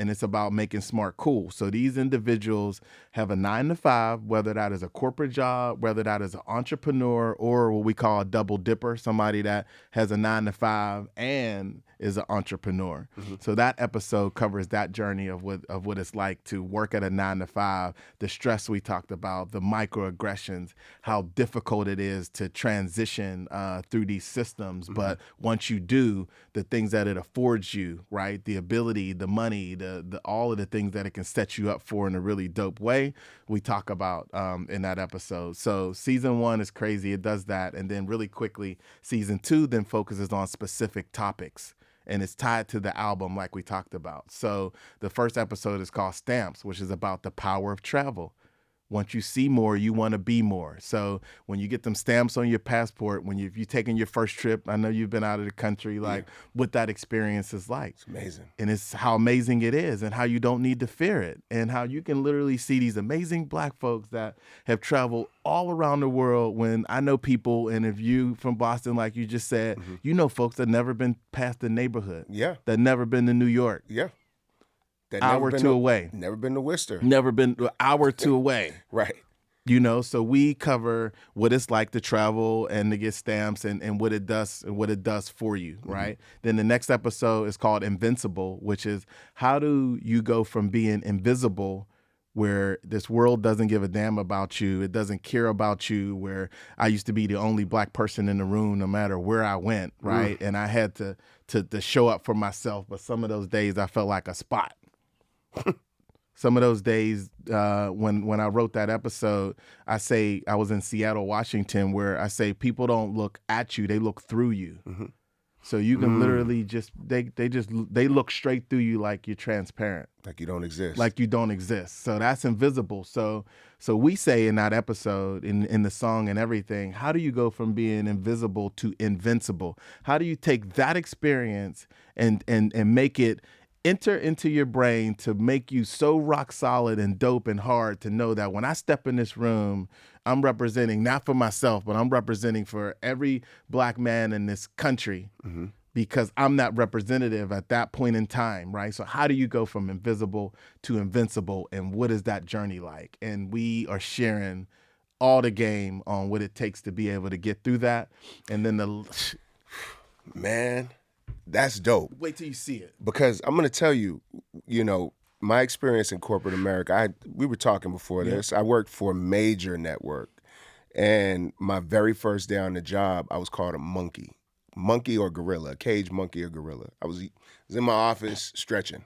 it's about making smart cool. So these individuals have a 9 to 5, whether that is a corporate job, whether that is an entrepreneur, or what we call a double dipper, somebody that has a 9 to 5 and is an entrepreneur. So that episode covers that journey of what it's like to work at a 9 to 5, the stress we talked about, the microaggressions, how difficult it is to transition through these systems. But once you do, the things that it affords you, right? The ability, the money, the all of the things that it can set you up for in a really dope way, we talk about in that episode. So season 1 is crazy. It does that. And then really quickly, season 2 then focuses on specific topics. And it's tied to the album like we talked about. So the first episode is called Stamps, which is about the power of travel. Once you see more, you want to be more. So when you get them stamps on your passport, if you're taking your first trip, I know you've been out of the country, like what that experience is like.
It's amazing.
And it's how amazing it is and how you don't need to fear it and how you can literally see these amazing Black folks that have traveled all around the world. When I know people, and if you from Boston, like you just said, folks that never been past the neighborhood.
Yeah.
That never been to New York.
Yeah.
Hour or two away.
Never been to Worcester.
Never been an hour or two away.
Right.
So we cover what it's like to travel and to get stamps and what it does for you, right? Then the next episode is called Invincible, which is how do you go from being invisible, where this world doesn't give a damn about you, it doesn't care about you, where I used to be the only Black person in the room no matter where I went, right? And I had to show up for myself, but some of those days I felt like a spot. Some of those days when I wrote that episode, I say I was in Seattle, Washington, where I say people don't look at you, they look through you. So you can literally just they look straight through you like you're transparent.
Like you don't exist.
Like you don't exist. So that's invisible. So we say in that episode, in the song and everything, how do you go from being invisible to invincible? How do you take that experience and make it enter into your brain to make you so rock solid and dope and hard to know that when I step in this room, I'm representing not for myself, but I'm representing for every Black man in this country because I'm that representative at that point in time, right? So how do you go from invisible to invincible, and what is that journey like? And we are sharing all the game on what it takes to be able to get through that. And then
Man, that's dope.
Wait till you see it.
Because I'm going to tell you, my experience in corporate America, we were talking before this. I worked for a major network, and my very first day on the job, I was called a monkey or gorilla, a cage monkey or gorilla. I was in my office stretching,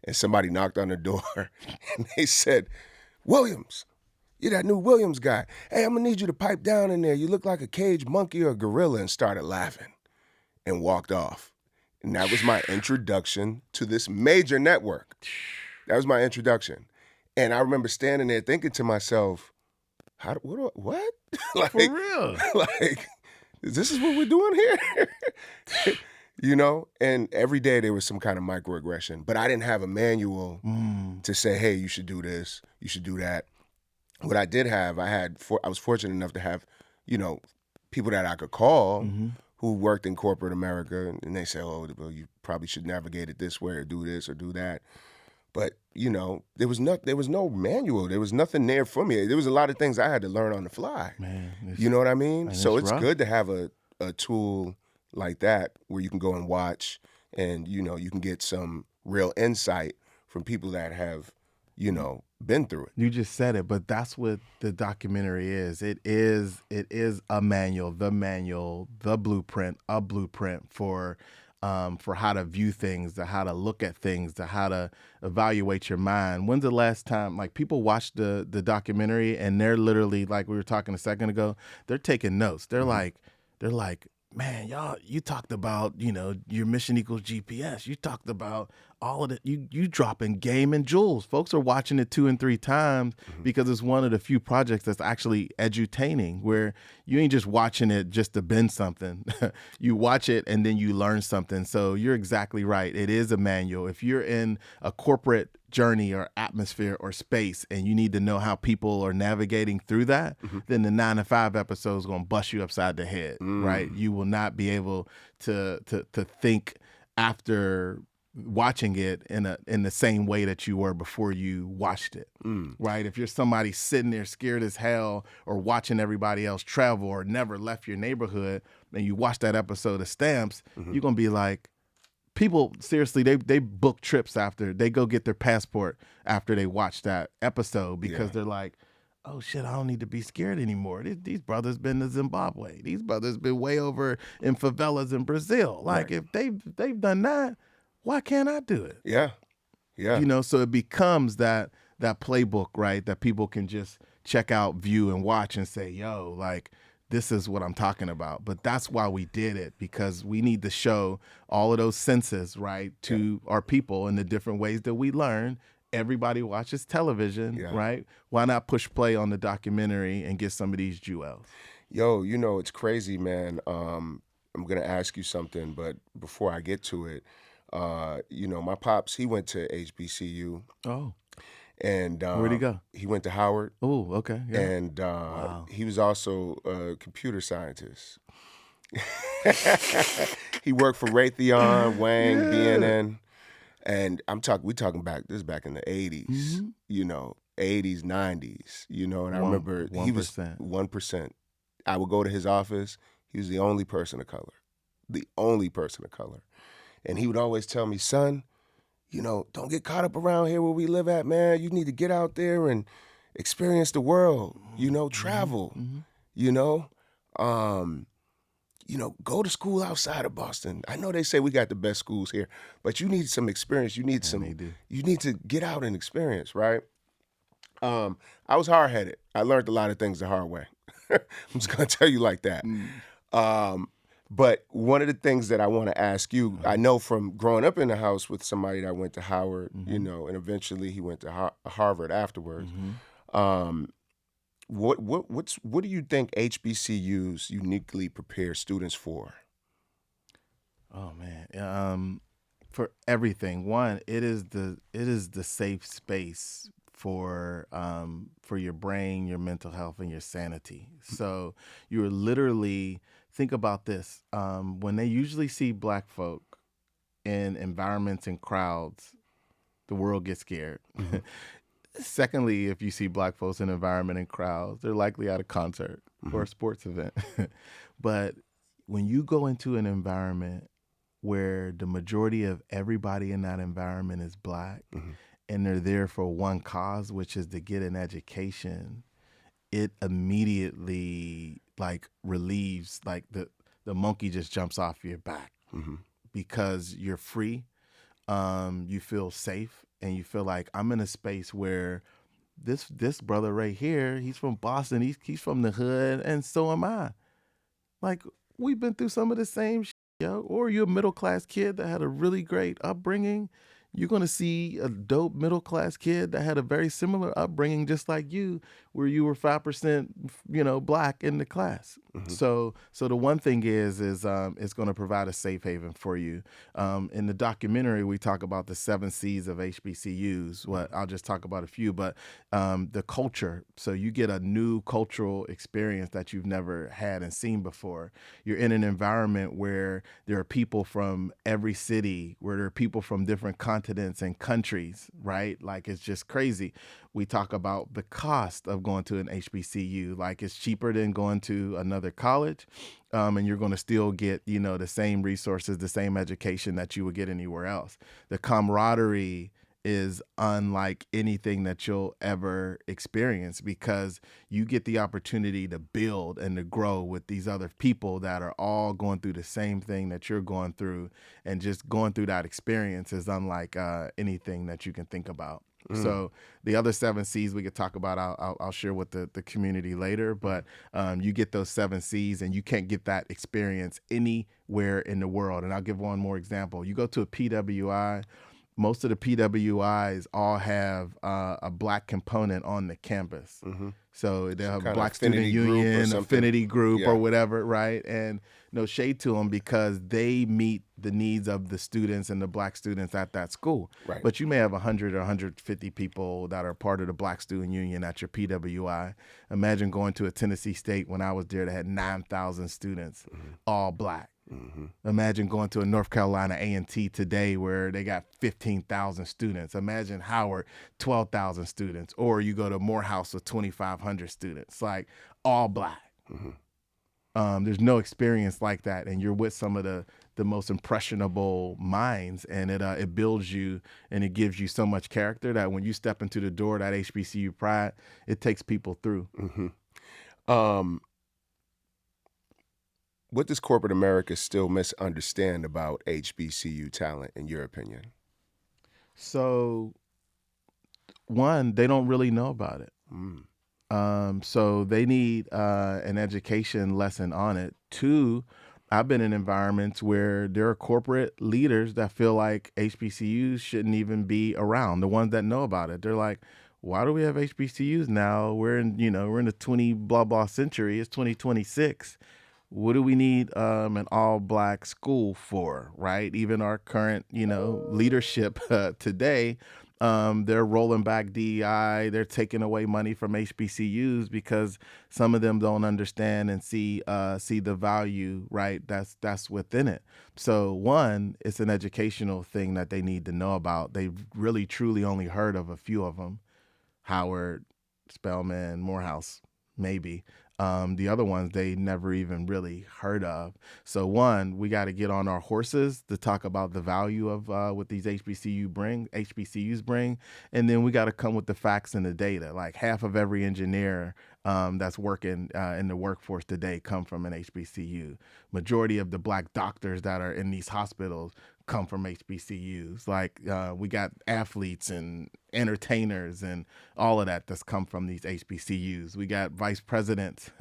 and somebody knocked on the door, and they said, "Williams, you're that new Williams guy. Hey, I'm gonna need you to pipe down in there. You look like a cage monkey or a gorilla," and started laughing and walked off. And that was my introduction to this major network. That was my introduction. And I remember standing there thinking to myself, what? Like,
For real.
like, this is what we're doing here? You know? And every day there was some kind of microaggression, but I didn't have a manual to say, hey, you should do this, you should do that. What I did have, I was fortunate enough to have, people that I could call who worked in corporate America, and they say, oh, well, you probably should navigate it this way or do this or do that. But, there was no manual. There was nothing there for me. There was a lot of things I had to learn on the fly.
Man,
you know what I mean?
Man,
so it's
rough.
good to have a tool like that where you can go and watch and, you can get some real insight from people that have, been through it.
You just said it, but that's what the documentary is. It is a manual, the blueprint, a blueprint for how to view things, to how to look at things, to how to evaluate your mind. When's the last time, like, people watch the documentary and they're literally, like we were talking a second ago, they're taking notes. They're like, man, y'all, you talked about, your mission equals GPS. You talked about all of it. You dropping game and jewels. Folks are watching it 2 and 3 times because it's one of the few projects that's actually edutaining, where you ain't just watching it just to bend something. You watch it and then you learn something. So you're exactly right. It is a manual. If you're in a corporate journey or atmosphere or space and you need to know how people are navigating through that, then the 9 to 5 episode is going to bust you upside the head, right? You will not be able to think after watching it in the same way that you were before you watched it, right? If you're somebody sitting there scared as hell or watching everybody else travel or never left your neighborhood and you watch that episode of Stamps, you're going to be like, people, seriously, they book trips after, they go get their passport after they watch that episode because they're like, oh shit, I don't need to be scared anymore. These brothers been to Zimbabwe. These brothers been way over in favelas in Brazil. Like, if they've done that, why can't I do it?
Yeah.
So it becomes that playbook, right? That people can just check out, view, and watch and say, yo, like, this is what I'm talking about. But that's why we did it, because we need to show all of those senses, right, to our people in the different ways that we learn. Everybody watches television, right? Why not push play on the documentary and get some of these jewels?
Yo, it's crazy, man. I'm going to ask you something, but before I get to it, my pops, he went to HBCU.
Oh.
And
where'd he go?
He went to Howard.
Oh, okay. Yeah.
And he was also a computer scientist. He worked for Raytheon, Wang, BNN. And we talking back, this is back in the 80s, 80s, 90s, and I remember
1%.
He was 1%. I would go to his office. He was the only person of color. And he would always tell me, son, don't get caught up around here where we live at, man. You need to get out there and experience the world, travel, go to school outside of Boston. I know they say we got the best schools here, but you need some experience. You need you need to get out and experience, right? I was hard-headed. I learned a lot of things the hard way. I'm just going to tell you like that. But one of the things that I want to ask you, I know from growing up in the house with somebody that went to Howard, and eventually he went to Harvard afterwards. What do you think HBCUs uniquely prepare students for?
Oh man, for everything. One, it is the safe space for your brain, your mental health, and your sanity. So you're literally, think about this. When they usually see Black folk in environments and crowds, the world gets scared. Secondly, if you see Black folks in an environment and crowds, they're likely at a concert or a sports event. But when you go into an environment where the majority of everybody in that environment is Black, and they're there for one cause, which is to get an education, it immediately like relieves, like the monkey just jumps off your back because you're free. You feel safe, and you feel like I'm in a space where this brother right here, he's from Boston, he's from the hood, and so am I. Like, we've been through some of the same shit, yo. Or you're a middle class kid that had a really great upbringing. You're gonna see a dope middle class kid that had a very similar upbringing, just like you, where you were 5%, black in the class. So the one thing is it's going to provide a safe haven for you. In the documentary, we talk about the 7 C's of HBCUs. What I'll just talk about a few, but the culture. So you get a new cultural experience that you've never had and seen before. You're in an environment where there are people from every city, where there are people from different continents and countries, right? Like, it's just crazy. We talk about the cost of going to an HBCU. Like, it's cheaper than going to another college, and you're going to still get, the same resources, the same education that you would get anywhere else. The camaraderie is unlike anything that you'll ever experience, because you get the opportunity to build and to grow with these other people that are all going through the same thing that you're going through, and just going through that experience is unlike anything that you can think about. So the other 7 C's we could talk about, I'll share with the community later, but you get those 7 C's, and you can't get that experience anywhere in the world. And I'll give one more example. You go to a PWI, most of the PWIs all have a black component on the campus. So they'll have Black Student Union, affinity group, or whatever, right? And no shade to them, because they meet the needs of the students and the black students at that school.
Right.
But you may have 100 or 150 people that are part of the Black Student Union at your PWI. Imagine going to a Tennessee State when I was there that had 9,000 students, all black. Imagine going to a North Carolina A&T today where they got 15,000 students. Imagine Howard, 12,000 students. Or you go to Morehouse with 2,500 students, like all black. There's no experience like that. And you're with some of the most impressionable minds, and it builds you, and it gives you so much character that when you step into the door, that HBCU pride, it takes people through.
What does corporate America still misunderstand about HBCU talent, in your opinion?
So, one, they don't really know about it. So they need an education lesson on it. Two, I've been in environments where there are corporate leaders that feel like HBCUs shouldn't even be around. The ones that know about it, they're like, why do we have HBCUs now? We're in the 20 blah blah century. It's 2026. What do we need an all black school for, right? Even our current, leadership today, they're rolling back DEI. They're taking away money from HBCUs because some of them don't understand and see the value, right? That's within it. So one, it's an educational thing that they need to know about. They've really truly only heard of a few of them: Howard, Spelman, Morehouse, maybe. The other ones they never even really heard of. So one, we got to get on our horses to talk about the value of what these HBCUs bring, and then we got to come with the facts and the data. Like, half of every engineer that's working in the workforce today come from an HBCU. Majority of the black doctors that are in these hospitals come from HBCUs. Like, we got athletes and entertainers and all of that's come from these HBCUs. We got vice presidents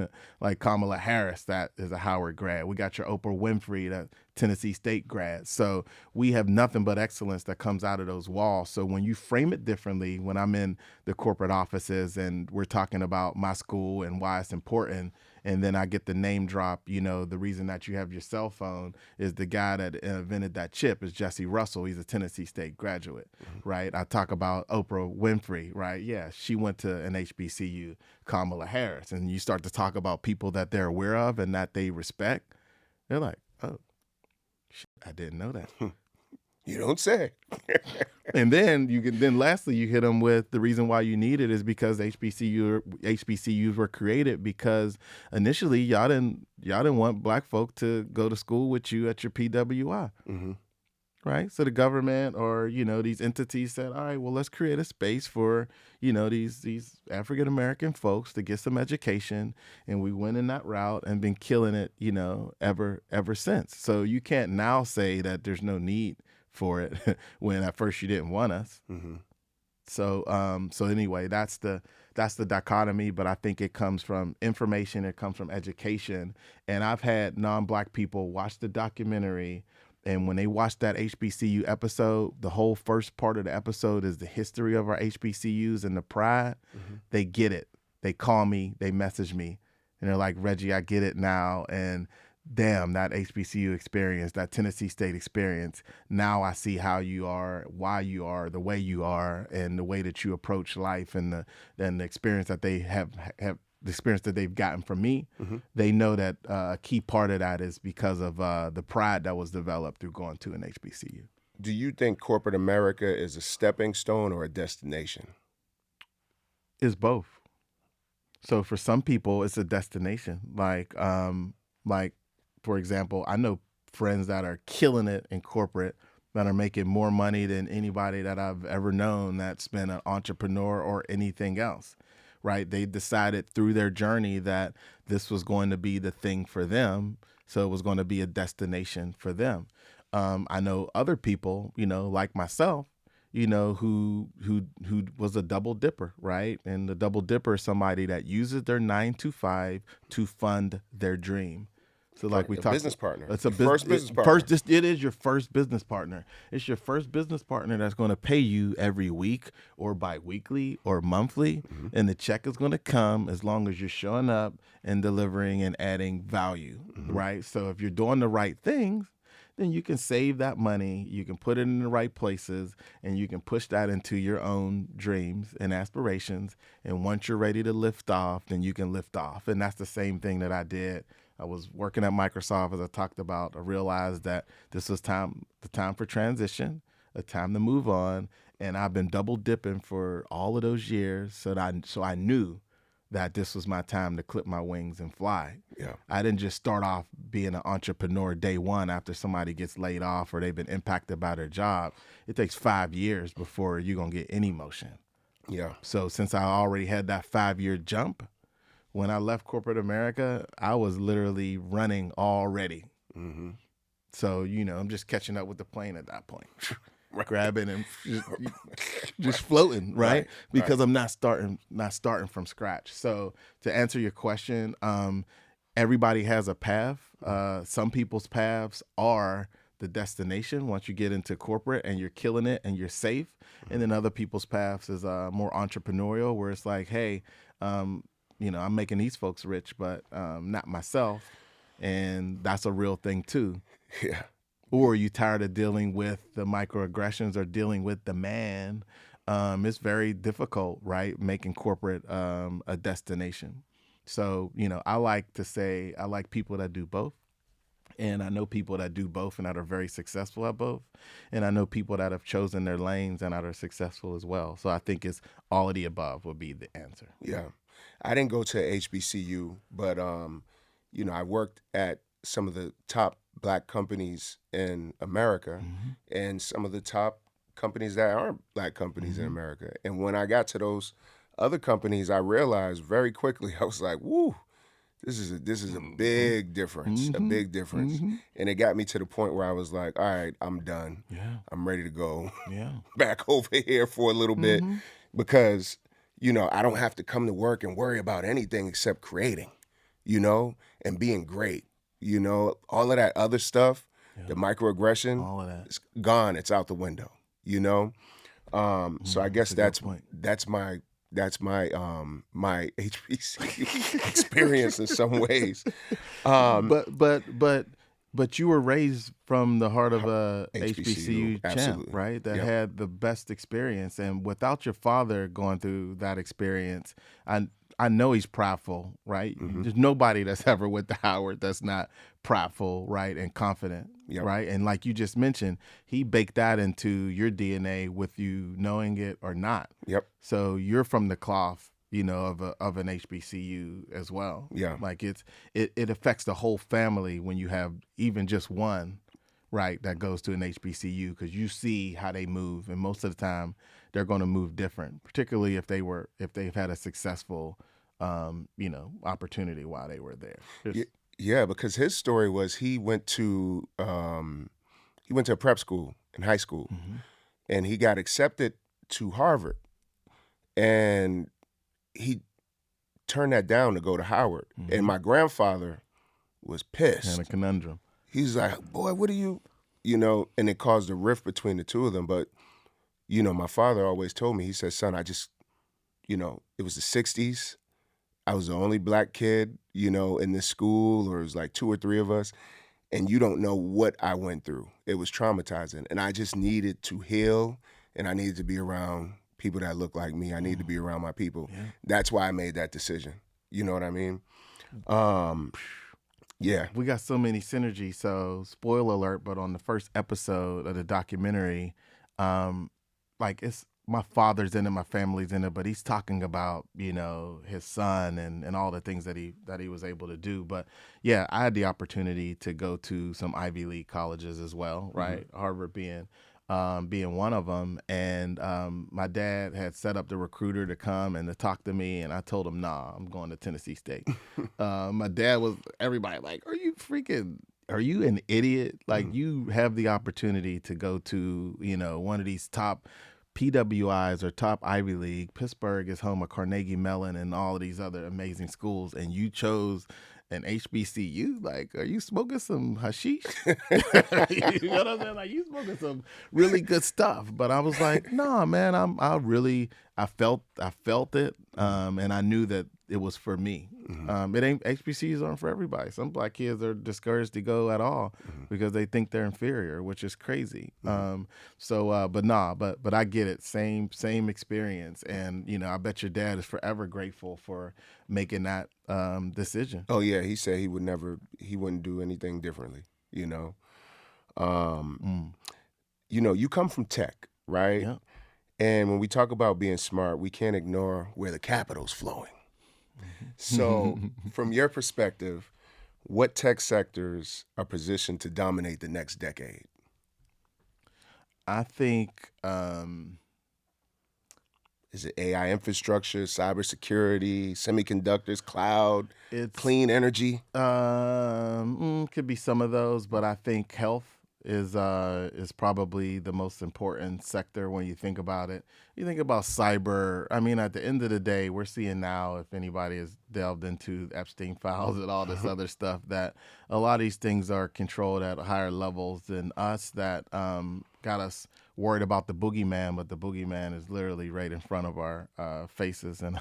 like Kamala Harris that is a Howard grad. We got your Oprah Winfrey, that Tennessee State grad. So we have nothing but excellence that comes out of those walls. So when you frame it differently, when I'm in the corporate offices and we're talking about my school and why it's important, and then I get the name drop, the reason that you have your cell phone is the guy that invented that chip is Jesse Russell. He's a Tennessee State graduate, right? I talk about Oprah Winfrey, right? Yeah, she went to an HBCU, Kamala Harris. And you start to talk about people that they're aware of and that they respect. They're like, oh, shit, I didn't know that.
You don't say.
And then lastly, you hit them with the reason why you need it is because HBCUs were created because initially y'all didn't want black folk to go to school with you at your PWI. right? So the government or, these entities said, all right, well, let's create a space for, these African American folks to get some education. And we went in that route and been killing it, ever since. So you can't now say that there's no need for it when at first you didn't want us.
Mm-hmm.
So anyway, that's the dichotomy, but I think it comes from information, it comes from education. And I've had non-Black people watch the documentary, and when they watch that HBCU episode, the whole first part of the episode is the history of our HBCUs and the pride.
Mm-hmm.
They get it. They call me, they message me, and they're like, Reggie, I get it now. And damn, that HBCU experience, that Tennessee State experience, now I see how you are, why you are, the way you are, and the way that you approach life, and the experience that they have the experience that they've gotten from me.
Mm-hmm.
They know that a key part of that is because of the pride that was developed through going to an HBCU.
Do you think corporate America is a stepping stone or a destination?
It's both. So for some people, it's a destination. Like for example, I know friends that are killing it in corporate, that are making more money than anybody that I've ever known that's been an entrepreneur or anything else, right? They decided through their journey that this was going to be the thing for them. So it was going to be a destination for them. I know other people, like myself, who was a double dipper, right? And the double dipper is somebody that uses their 9 to 5 to fund their dream. So like we talked,
business partner.
It's a
first business partner.
It is your first business partner. It's your first business partner that's going to pay you every week or bi-weekly or monthly,
Mm-hmm.
and the check is going to come as long as you're showing up and delivering and adding value,
Mm-hmm.
right? So if you're doing the right things, then you can save that money, you can put it in the right places, and you can push that into your own dreams and aspirations. And once you're ready to lift off, then you can lift off. And that's the same thing that I did. I was working at Microsoft, as I talked about. I realized that this was the time for transition, a time to move on. And I've been double dipping for all of those years. So I knew that this was my time to clip my wings and fly.
Yeah.
I didn't just start off being an entrepreneur day one after somebody gets laid off or they've been impacted by their job. It takes 5 years before you're going to get any motion.
Yeah.
So since I already had that 5-year jump, when I left corporate America, I was literally running already.
Mm-hmm.
So, I'm just catching up with the plane at that point.
Right.
Grabbing and just floating, right? Because
right.
I'm not starting from scratch. So to answer your question, everybody has a path. Some people's paths are the destination once you get into corporate and you're killing it and you're safe. And then other people's paths is more entrepreneurial, where it's like, hey, I'm making these folks rich, but not myself. And that's a real thing too.
Yeah.
Or are you tired of dealing with the microaggressions or dealing with the man? It's very difficult, right? Making corporate a destination. So, I like to say I like people that do both. And I know people that do both and that are very successful at both. And I know people that have chosen their lanes and that are successful as well. So I think it's all of the above would be the answer.
Yeah. I didn't go to HBCU, but, I worked at some of the top Black companies in America,
Mm-hmm.
and some of the top companies that aren't Black companies in
Mm-hmm.
America. And when I got to those other companies, I realized very quickly, I was like, woo, this is a big difference, a big difference.
Mm-hmm.
And it got me to the point where I was like, all right, I'm done.
Yeah.
I'm ready to go
Yeah.
back over here for a little bit,
Mm-hmm.
because, I don't have to come to work and worry about anything except creating, and being great. All of that other stuff, the microaggression,
All of that.
it's gone. It's out the window. So I guess
that's a good point.
that's my my HBCU experience in some ways.
But you were raised from the heart of a HBCU champ,
absolutely.
right? That
Yep.
had the best experience, and without your father going through that experience, I know he's prideful, right?
Mm-hmm.
There's nobody that's ever went to Howard that's not prideful, right, and confident,
Yep.
right? And like you just mentioned, he baked that into your DNA with you knowing it or not.
Yep.
So you're from the cloth, of an HBCU as well.
Yeah.
Like it affects the whole family when you have even just one, right, that goes to an HBCU, because you see how they move, and most of the time they're going to move different, particularly if they've had a successful, opportunity while they were there.
Yeah, because his story was he went to a prep school in high school,
Mhm.
and he got accepted to Harvard, and he turned that down to go to Howard. And my grandfather was
And a
pissed.
conundrum.
He's like, "Boy, what are you?" And it caused a rift between the two of them. But my father always told me, he said, "Son, it was the '60s. I was the only black kid, in this school, or it was like two or three of us. And you don't know what I went through. It was traumatizing. And I just needed to heal, and I needed to be around people that look like me. I needed to be around my people.
Yeah.
That's why I made that decision. You know what I mean? Um, yeah.
We got so many synergies. So, spoiler alert, but on the first episode of the documentary, it's my father's in it, my family's in it, but he's talking about, his son and all the things that he was able to do. But yeah, I had the opportunity to go to some Ivy League colleges as well, right? Harvard being one of them. And my dad had set up the recruiter to come and to talk to me, and I told him, nah, I'm going to Tennessee State. My dad was, everybody like, are you an idiot? Like, you have the opportunity to go to, one of these top PWIs or top Ivy League. Pittsburgh is home of Carnegie Mellon and all of these other amazing schools, and you chose an HBCU. Like, are you smoking some hashish? You know what I'm saying? Like, you smoking some really good stuff. But I was like, nah, man, I felt it, and I knew that it was for me. It ain't HBCUs aren't for everybody. Some black kids are discouraged to go at all because they think they're inferior, which is crazy. But I get it. Same experience, and I bet your dad is forever grateful for making that decision.
Oh yeah, he said he wouldn't do anything differently. You come from tech, right?
Yeah.
And when we talk about being smart, we can't ignore where the capital's flowing. So, from your perspective, what tech sectors are positioned to dominate the next decade?
I think
Is it AI infrastructure, cybersecurity, semiconductors, cloud,
it's
clean energy?
could be some of those, but I think health is probably the most important sector when you think about it. You think about cyber. I mean, at the end of the day, we're seeing now, if anybody has delved into Epstein files and all this other stuff, that a lot of these things are controlled at higher levels than us. That got us worried about the boogeyman, but the boogeyman is literally right in front of our faces, and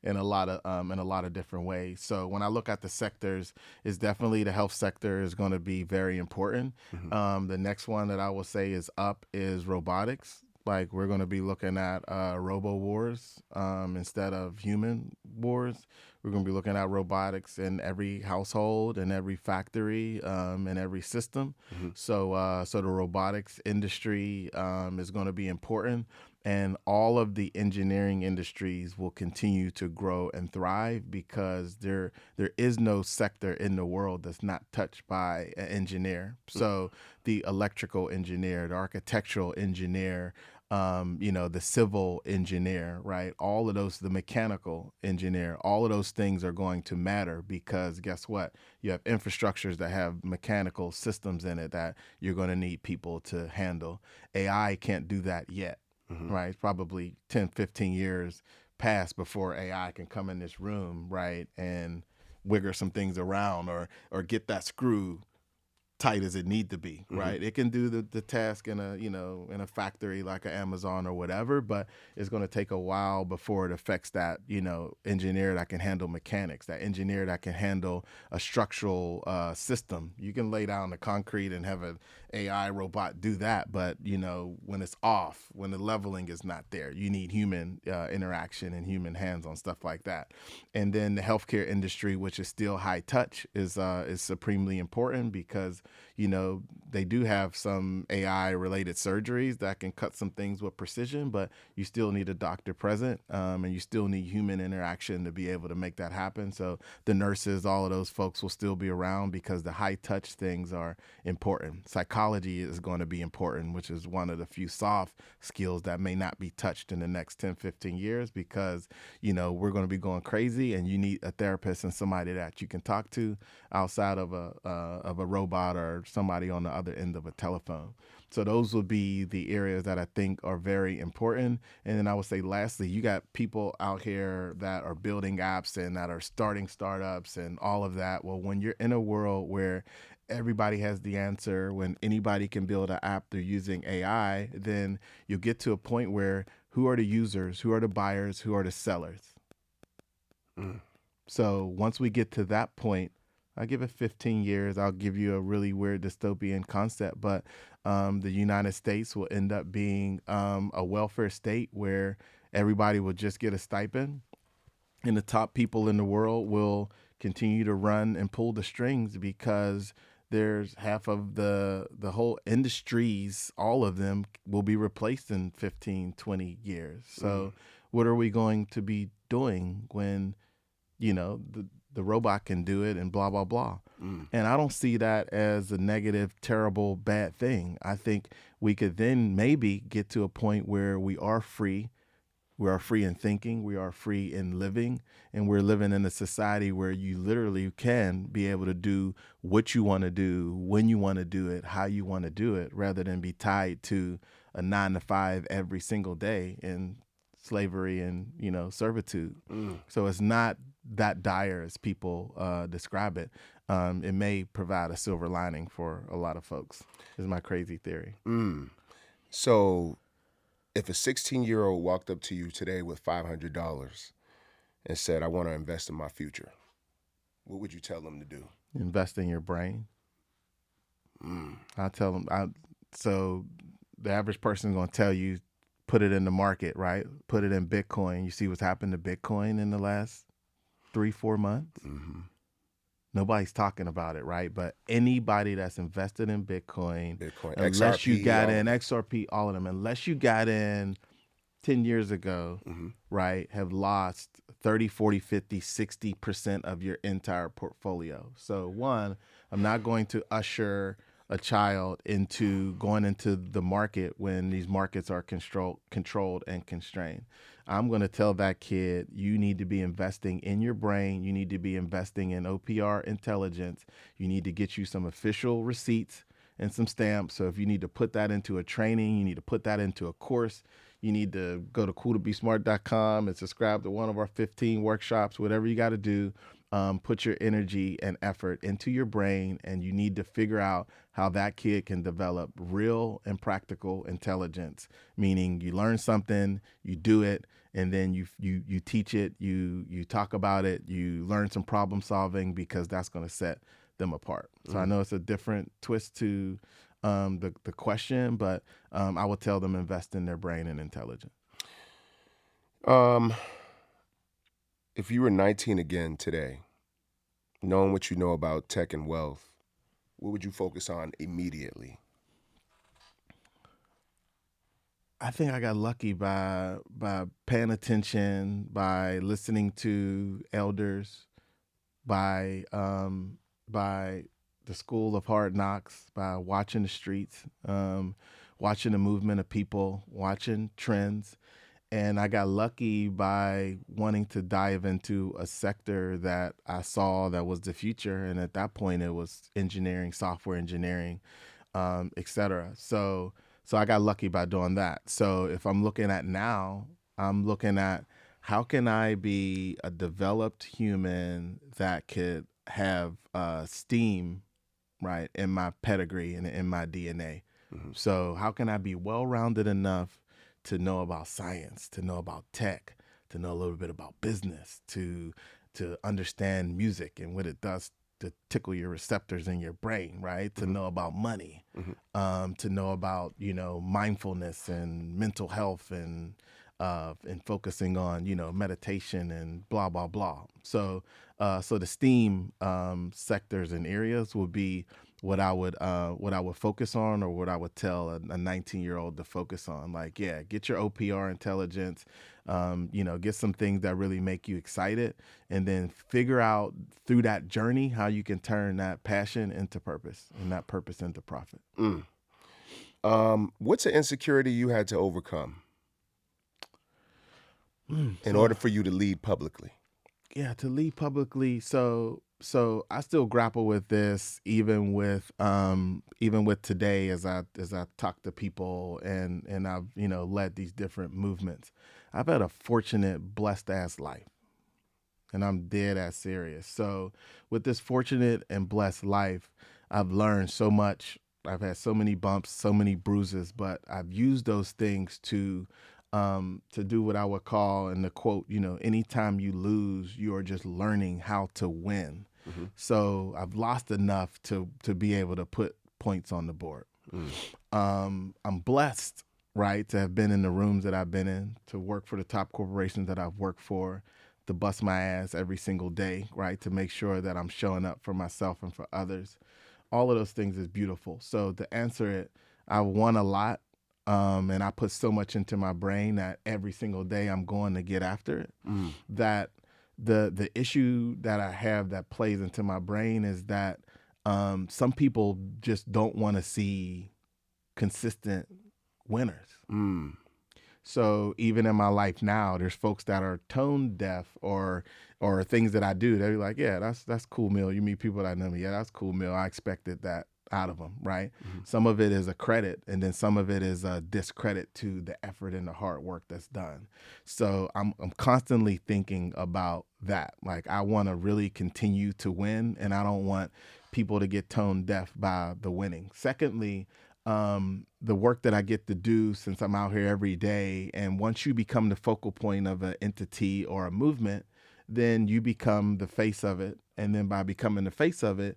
in a lot of different ways. So when I look at the sectors, it's definitely the health sector is going to be very important. The next one that I will say is up is robotics. Like, we're going to be looking at robo wars instead of human wars. We're going to be looking at robotics in every household, in every factory, in every system. So the robotics industry is going to be important, and all of the engineering industries will continue to grow and thrive, because there is no sector in the world that's not touched by an engineer. So the electrical engineer, the architectural engineer, the civil engineer, right? All of those, the mechanical engineer, all of those things are going to matter, because guess what? You have infrastructures that have mechanical systems in it that you're going to need people to handle. AI can't do that yet, right? It's probably 10, 15 years past before AI can come in this room, right? And wiggle some things around, or get that screw tight as it need to be, right? It can do the task in a factory like an Amazon or whatever, but it's going to take a while before it affects that engineer that can handle mechanics, that engineer that can handle a structural system. You can lay down the concrete and have an AI robot do that, but when it's off, when the leveling is not there, you need human interaction and human hands on stuff like that. And then the healthcare industry, which is still high touch, is supremely important, because they do have some AI related surgeries that can cut some things with precision, but you still need a doctor present, and you still need human interaction to be able to make that happen. So the nurses, all of those folks will still be around because the high touch things are important. Psychology is going to be important, which is one of the few soft skills that may not be touched in the next 10, 15 years because, we're going to be going crazy and you need a therapist and somebody that you can talk to outside of a robot or somebody on the other end of a telephone. So those would be the areas that I think are very important. And then I would say, lastly, you got people out here that are building apps and that are starting startups and all of that. Well, when you're in a world where everybody has the answer, when anybody can build an app through using AI, then you'll get to a point where who are the users, who are the buyers, who are the sellers? So once we get to that point, I give it 15 years. I'll give you a really weird dystopian concept, but the United States will end up being a welfare state where everybody will just get a stipend, and the top people in the world will continue to run and pull the strings because there's half of the whole industries, all of them will be replaced in 15, 20 years. So what are we going to be doing when the robot can do it and blah, blah, blah. And I don't see that as a negative, terrible, bad thing. I think we could then maybe get to a point where we are free. We are free in thinking. We are free in living. And we're living in a society where you literally can be able to do what you want to do, when you want to do it, how you want to do it, rather than be tied to a 9 to 5 every single day in slavery and, servitude. So it's not that dire as people describe it. It may provide a silver lining for a lot of folks, is my crazy theory.
So if a 16-year-old walked up to you today with $500 and said, I want to invest in my future, what would you tell them to do?
Invest in your brain. I tell them, so the average person is going to tell you, put it in the market, right? Put it in Bitcoin. You see what's happened to Bitcoin in the last 3-4 months? Nobody's talking about it, right? But anybody that's invested in Bitcoin, unless
XRP,
you got in XRP, all of them, unless you got in 10 years ago, right, have lost 30, 40, 50, 60% of your entire portfolio. So one, I'm not going to usher a child into going into the market when these markets are controlled and constrained. I'm going to tell that kid, you need to be investing in your brain. You need to be investing in OPR intelligence. You need to get you some official receipts and some stamps. So if you need to put that into a training, you need to put that into a course. You need to go to cooltobesmart.com and subscribe to one of our 15 workshops, whatever you got to do. Put your energy and effort into your brain, and you need to figure out how that kid can develop real and practical intelligence, meaning you learn something, you do it, and then you teach it, you talk about it, you learn some problem solving, because that's going to set them apart. So I know it's a different twist to the question, but I would tell them invest in their brain and intelligence.
If you were 19 again today, knowing what you know about tech and wealth, what would you focus on immediately?
I think I got lucky by paying attention, by listening to elders, by the school of hard knocks, by watching the streets, watching the movement of people, watching trends. And I got lucky by wanting to dive into a sector that I saw that was the future. And at that point, it was engineering, software engineering, et cetera. So I got lucky by doing that. So if I'm looking at now, I'm looking at how can I be a developed human that could have STEAM, right, in my pedigree and in my DNA. So how can I be well-rounded enough to know about science, to know about tech, to know a little bit about business, to understand music and what it does to tickle your receptors in your brain, right? To know about money, to know about, mindfulness and mental health and focusing on, meditation and blah, blah, blah. So the STEAM sectors and areas will be what I would focus on, or what I would tell a 19-year-old to focus on. Like, yeah, get your OPR intelligence, get some things that really make you excited, and then figure out through that journey how you can turn that passion into purpose and that purpose into profit.
What's an insecurity you had to overcome in order for you to lead publicly?
Yeah, to lead publicly. So I still grapple with this even with today as I talk to people and I've led these different movements. I've had a fortunate, blessed ass life, and I'm dead ass serious. So with this fortunate and blessed life, I've learned so much. I've had so many bumps, so many bruises, but I've used those things to do what I would call, in the quote, anytime you lose, you are just learning how to win. So I've lost enough to be able to put points on the board. I'm blessed, right, to have been in the rooms that I've been in, to work for the top corporations that I've worked for, to bust my ass every single day, right, to make sure that I'm showing up for myself and for others. All of those things is beautiful. So to answer it, I won a lot, and I put so much into my brain that every single day I'm going to get after it. That the issue that I have that plays into my brain is that some people just don't want to see consistent winners. So even in my life now, there's folks that are tone deaf or things that I do. They're like, yeah, that's cool, Mill. You meet people that know me. Yeah, that's cool, Mill. I expected that out of them, right? Some of it is a credit, and then some of it is a discredit to the effort and the hard work that's done. So I'm constantly thinking about that. Like, I want to really continue to win, and I don't want people to get tone deaf by the winning. Secondly, the work that I get to do, since I'm out here every day, and once you become the focal point of an entity or a movement, then you become the face of it. And then by becoming the face of it,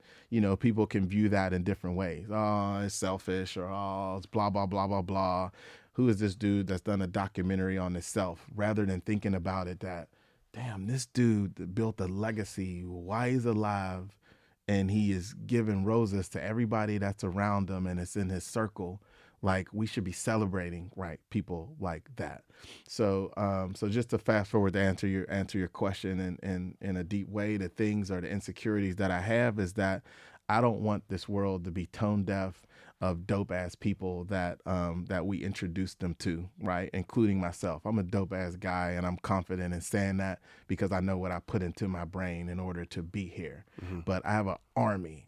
people can view that in different ways. Oh, it's selfish, or oh, it's blah, blah, blah, blah, blah. Who is this dude that's done a documentary on himself? Rather than thinking about it that, damn, this dude that built a legacy, why he's alive, and he is giving roses to everybody that's around him and it's in his circle. Like, we should be celebrating, right, people like that. So so just to fast forward to answer your question in a deep way, the things or the insecurities that I have is that I don't want this world to be tone deaf of dope ass people that we introduce them to, right? Including myself. I'm a dope ass guy, and I'm confident in saying that because I know what I put into my brain in order to be here. But I have an army,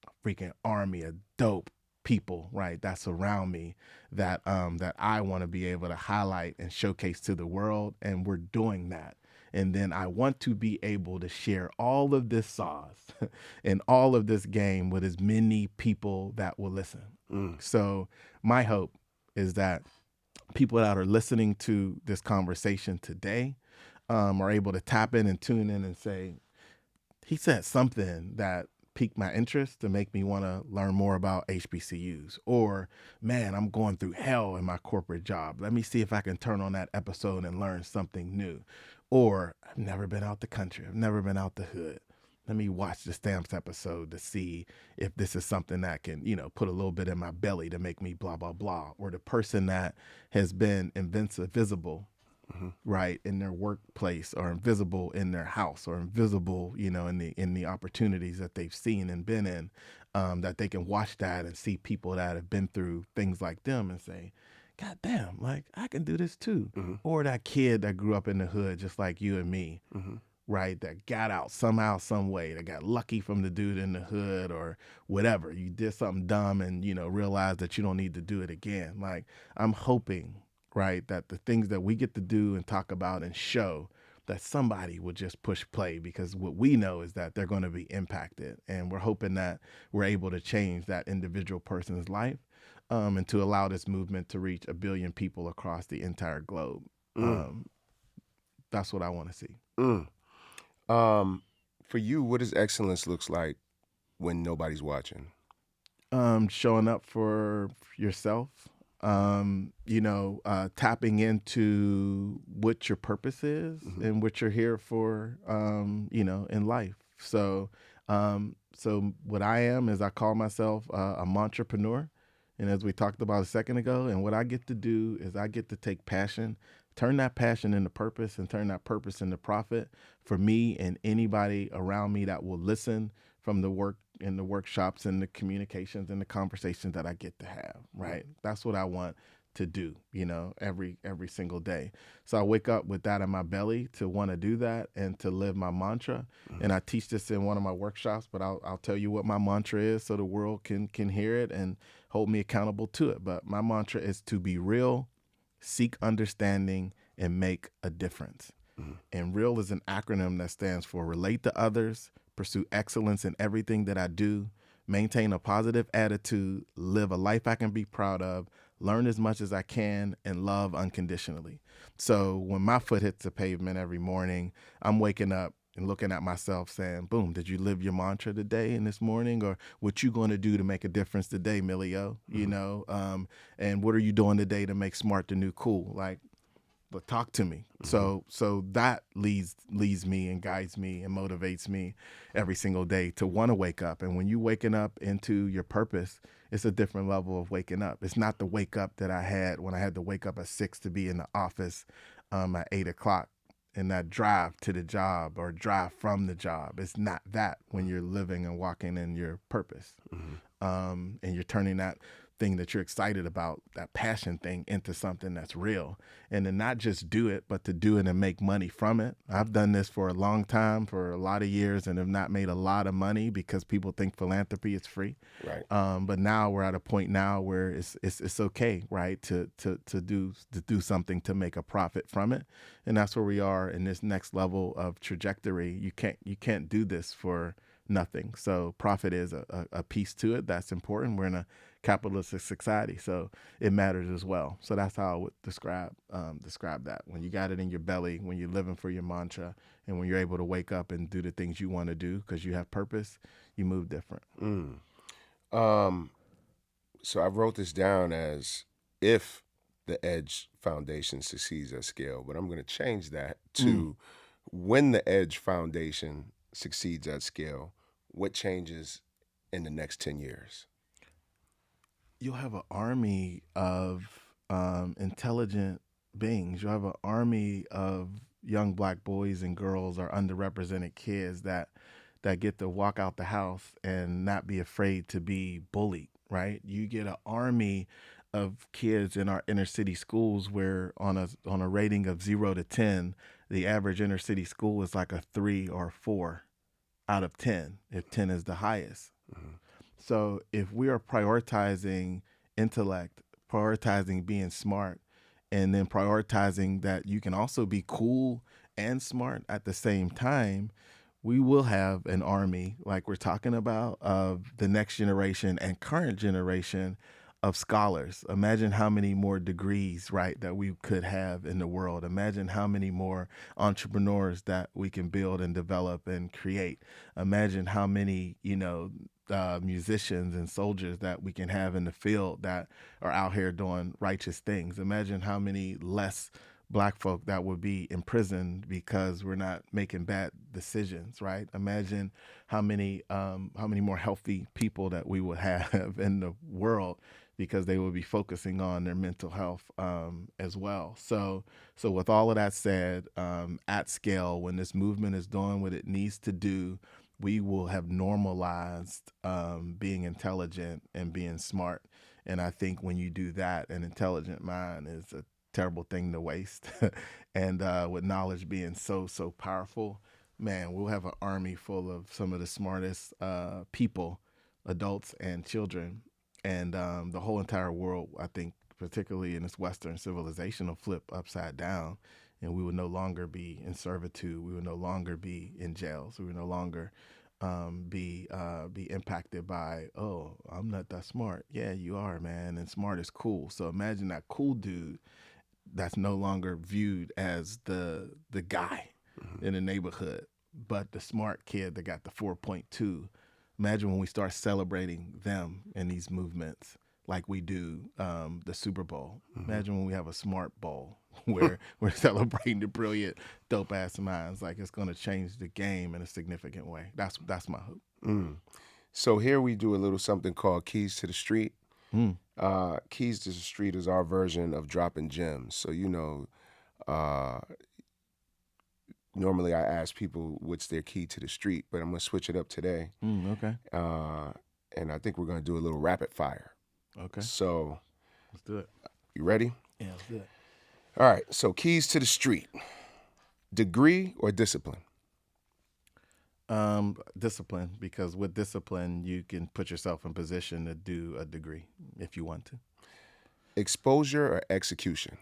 a freaking army of dope people, right, that's around me that I want to be able to highlight and showcase to the world, and we're doing that. And then I want to be able to share all of this sauce and all of this game with as many people that will listen. So my hope is that people that are listening to this conversation today are able to tap in and tune in and say, he said something that piqued my interest to make me want to learn more about HBCUs. Or, man, I'm going through hell in my corporate job. Let me see if I can turn on that episode and learn something new. Or, I've never been out the country. I've never been out the hood. Let me watch the Stamps episode to see if this is something that can, put a little bit in my belly to make me blah, blah, blah. Or the person that has been invisible, right, in their workplace, or invisible in their house, or invisible, in the opportunities that they've seen and been in, that they can watch that and see people that have been through things like them and say, God damn, like, I can do this too. Or that kid that grew up in the hood just like you and me, right, that got out somehow, some way, that got lucky from the dude in the hood or whatever. You did something dumb and, realized that you don't need to do it again. Like, I'm hoping, right, that the things that we get to do and talk about and show, that somebody will just push play, because what we know is that they're going to be impacted, and we're hoping that we're able to change that individual person's life, and to allow this movement to reach 1 billion people across the entire globe. That's what I want to see.
For you, what does excellence looks like when nobody's watching?
Showing up for yourself, tapping into what your purpose is and what you're here for, in life. So what I am is I call myself a entrepreneur. And as we talked about a second ago, and what I get to do is I get to take passion, turn that passion into purpose, and turn that purpose into profit for me and anybody around me that will listen from the work and the workshops and the communications and the conversations that I get to have, right? That's what I want to do, every single day. So I wake up with that in my belly to want to do that and to live my mantra. And I teach this in one of my workshops, but I'll tell you what my mantra is so the world can hear it and hold me accountable to it. But my mantra is to be real, seek understanding, and make a difference. And REAL is an acronym that stands for relate to others, pursue excellence in everything that I do, maintain a positive attitude, live a life I can be proud of, learn as much as I can, and love unconditionally. So when my foot hits the pavement every morning, I'm waking up and looking at myself saying, boom, did you live your mantra today and this morning? Or what you going to do to make a difference today, Millio? And what are you doing today to make smart the new cool? Like, but talk to me. So that leads me and guides me and motivates me every single day to want to wake up. And when you waking up into your purpose, it's a different level of waking up. It's not the wake up that I had when I had to wake up at 6 to be in the office at 8 o'clock, and that drive to the job or drive from the job. It's not that when you're living and walking in your purpose. And you're turning that thing that you're excited about, that passion thing, into something that's real. And to not just do it, but to do it and make money from it. I've done this for a long time, for a lot of years, and have not made a lot of money because people think philanthropy is free.
Right.
But now we're at a point now where it's okay, right, to do something to make a profit from it. And that's where we are in this next level of trajectory. You can't do this for nothing. So profit is a piece to it that's important. We're in a capitalistic society, so it matters as well. So that's how I would describe that. When you got it in your belly, when you're living for your mantra, and when you're able to wake up and do the things you want to do because you have purpose, you move different.
So I wrote this down as if the EDGE Foundation succeeds at scale, but I'm going to change that to when the EDGE Foundation succeeds at scale, what changes in the next 10 years?
You'll have an army of intelligent beings. You'll have an army of young Black boys and girls or underrepresented kids that get to walk out the house and not be afraid to be bullied, right? You get an army of kids in our inner city schools where on a rating of 0 to 10, the average inner city school is like a 3 or 4 out of 10, if 10 is the highest. So if we are prioritizing intellect, prioritizing being smart, and then prioritizing that you can also be cool and smart at the same time, we will have an army, like we're talking about, of the next generation and current generation of scholars. Imagine how many more degrees, right, that we could have in the world. Imagine how many more entrepreneurs that we can build and develop and create. Imagine how many, musicians and soldiers that we can have in the field that are out here doing righteous things. Imagine how many less Black folk that would be imprisoned because we're not making bad decisions, right? Imagine how many more healthy people that we would have in the world because they will be focusing on their mental health as well. So with all of that said, at scale, when this movement is doing what it needs to do, we will have normalized being intelligent and being smart. And I think when you do that, an intelligent mind is a terrible thing to waste. And with knowledge being so powerful, man, we'll have an army full of some of the smartest people, adults and children. And the whole entire world, I think, particularly in this Western civilization, will flip upside down. And we would no longer be in servitude. We would no longer be in jails. We would no longer be impacted by, oh, I'm not that smart. Yeah, you are, man. And smart is cool. So imagine that cool dude that's no longer viewed as the guy in the neighborhood, but the smart kid that got the 4.2. Imagine when we start celebrating them in these movements. like we do the Super Bowl. Imagine when we have a smart bowl where we're celebrating the brilliant, dope ass minds. Like it's going to change the game in a significant way. That's my hope.
So here we do a little something called Keys to the Street.
Mm.
Keys to the Street is our version of dropping gems. So, normally I ask people what's their key to the street, but I'm going to switch it up today.
Okay.
And I think we're going to do a little rapid fire.
Okay.
So,
Let's do it.
you ready?
Yeah, let's do it.
All right. So, keys to the street: degree or discipline?
Discipline, because with discipline, you can put yourself in position to do a degree if you want to.
Exposure or execution?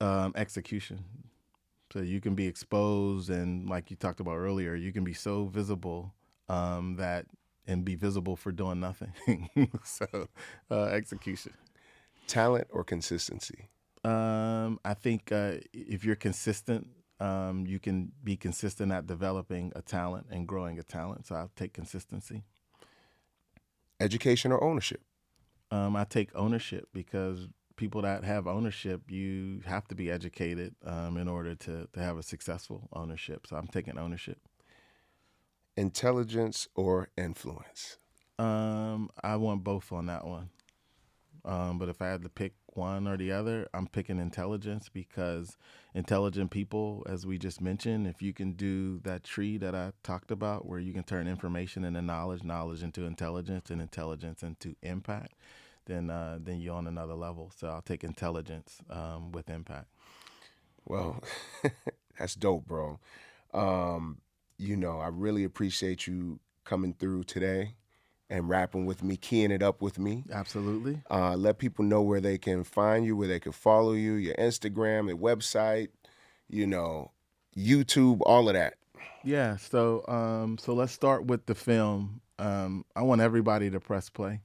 Execution. So you can be exposed, and like you talked about earlier, you can be so visible and be visible for doing nothing. So execution.
Talent or consistency?
I think if you're consistent, you can be consistent at developing a talent and growing a talent. So I'll take consistency.
Education or ownership?
I take ownership, because people that have ownership, you have to be educated in order to have a successful ownership. So I'm taking ownership.
Intelligence or influence?
I want both on that one. But if I had to pick one or the other, I'm picking intelligence, because intelligent people, as we just mentioned, if you can do that tree that I talked about, where you can turn information into knowledge, knowledge into intelligence, and intelligence into impact, then you're on another level. So I'll take intelligence with impact.
Well, that's dope, bro. I really appreciate you coming through today and rapping with me, keying it up with me.
Absolutely.
Let people know where they can find you, where they can follow you, your Instagram, your website, YouTube, all of that.
Yeah. So let's start with the film. I want everybody to press play,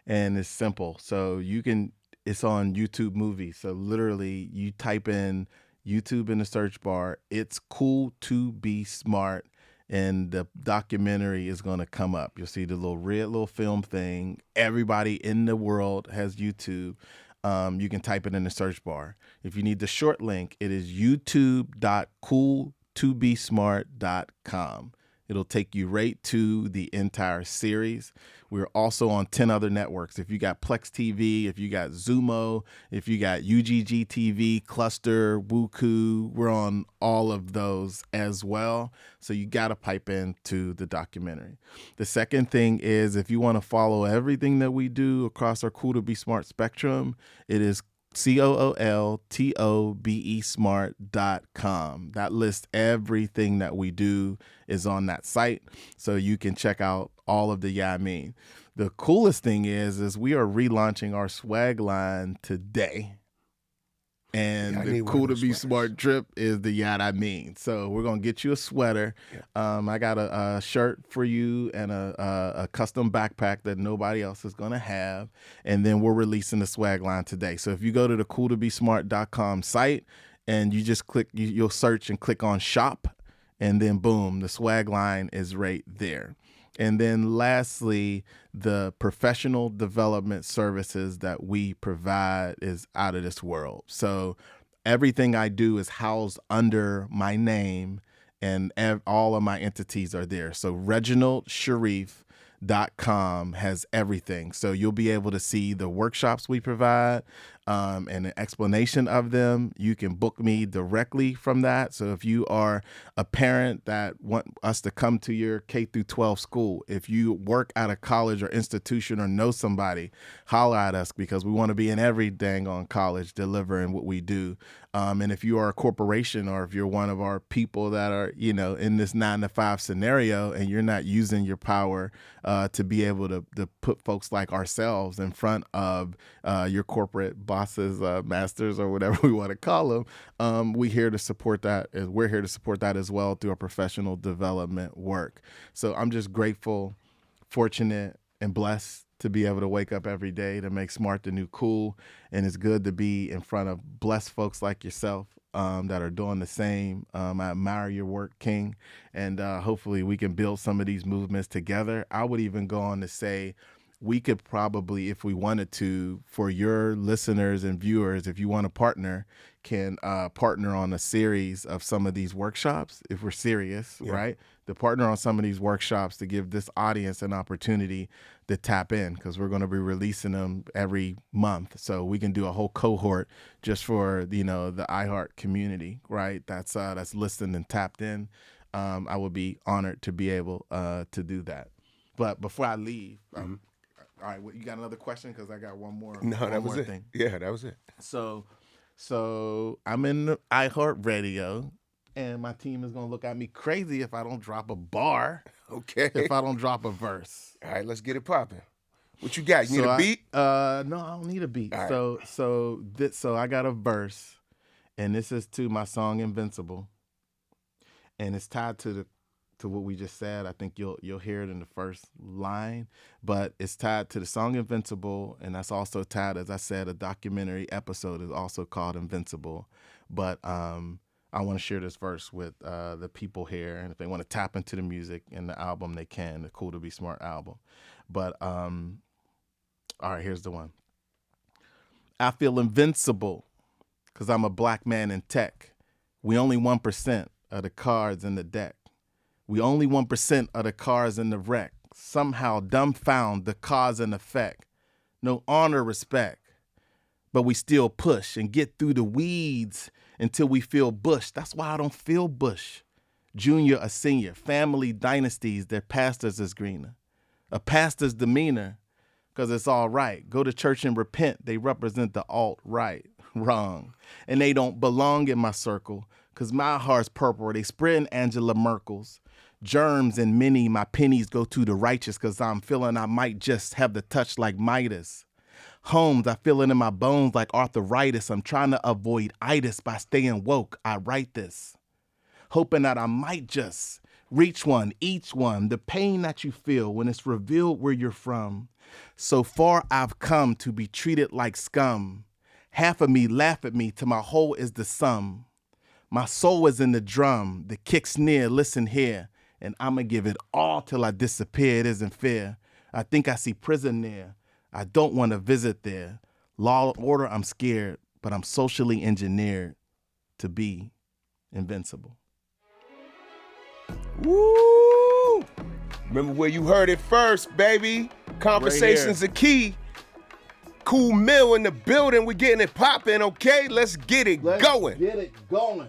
and it's simple. So it's on YouTube Movies. So literally, you type in YouTube in the search bar. It's cool to be smart, and the documentary is going to come up. You'll see the little film thing. Everybody in the world has YouTube. You can type it in the search bar. If you need the short link, it is youtube.cooltobesmart.com. It'll take you right to the entire series. We're also on 10 other networks. If you got Plex TV, if you got Zumo, if you got UGG TV, Cluster, Wuku, we're on all of those as well. So you got to pipe into the documentary. The second thing is, if you want to follow everything that we do across our Cool to Be Smart spectrum, it is C.O.O.L TOBESmart.com. That lists everything that we do is on that site, so you can check out all of the Yeah I Mean. The coolest thing is we are relaunching our swag line today. And the Cool to Be Smart drip is the Yeah I Mean. So we're gonna get you a sweater. Yeah. I got a shirt for you and a custom backpack that nobody else is gonna have. And then we're releasing the swag line today. So if you go to the cooltobesmart.com site and you just click, you'll search and click on shop, and then boom, the swag line is right there. And then lastly, the professional development services that we provide is out of this world. So everything I do is housed under my name, and all of my entities are there. So Reginald Shareef.com has everything. So you'll be able to see the workshops we provide and an explanation of them. You can book me directly from that. So if you are a parent that want us to come to your K through 12 school, if you work at a college or institution or know somebody, holler at us, because we want to be in every dang on college delivering what we do. And if you are a corporation, or if you're one of our people that are, in this 9-to-5 scenario, and you're not using your power to be able to put folks like ourselves in front of your corporate bosses, masters, or whatever we want to call them, we're here to support that. We're here to support that as well through our professional development work. So I'm just grateful, fortunate, and blessed to be able to wake up every day to make smart the new cool. And it's good to be in front of blessed folks like yourself that are doing the same. I admire your work, King, and hopefully we can build some of these movements together. I would even go on to say, we could probably, if we wanted to, for your listeners and viewers, if you want to partner, can partner on a series of some of these workshops, if we're serious, right? To partner on some of these workshops to give this audience an opportunity to tap in, because we're going to be releasing them every month. So we can do a whole cohort just for, the iHeart community, right? That's listened and tapped in. I would be honored to be able to do that. But before I leave, all right, you got another question? Because I got one more.
No, that was it.
Thing.
Yeah, that was it.
So I'm in the iHeart Radio, and my team is gonna look at me crazy if I don't drop a bar.
Okay.
If I don't drop a verse.
All right, let's get it popping. What you got? You need a beat?
No, I don't need a beat.
All right.
So I got a verse, and this is to my song Invincible, and it's tied to what we just said. I think you'll hear it in the first line, but it's tied to the song Invincible, and that's also tied, as I said, a documentary episode is also called Invincible. But I want to share this verse with the people here, and if they want to tap into the music and the album, they can. The Cool to Be Smart album. But all right, here's the one. I feel invincible because I'm a black man in tech. We only 1% of the cards in the deck. We only 1% of the cars in the wreck. Somehow dumbfound the cause and effect. No honor, respect. But we still push and get through the weeds until we feel bush. That's why I don't feel bush. Junior or senior, family dynasties, their pastors is greener. A pastor's demeanor, because it's all right. Go to church and repent. They represent the alt-right. Wrong. And they don't belong in my circle, because my heart's purple. They spreading Angela Merkel's. Germs and many, my pennies go to the righteous, because I'm feeling I might just have the touch like Midas. Homes, I feel it in my bones like arthritis. I'm trying to avoid itis by staying woke. I write this, hoping that I might just reach one, each one, the pain that you feel when it's revealed where you're from. So far I've come to be treated like scum. Half of me laugh at me till my whole is the sum. My soul is in the drum, the kick snare, listen here. And I'ma give it all till I disappear. It isn't fair. I think I see prison there. I don't want to visit there. Law and order, I'm scared, but I'm socially engineered to be invincible.
Woo! Remember where you heard it first, baby. Conversations are key. Cool Mill in the building. We're getting it popping, okay? Let's get it going.
Get it going.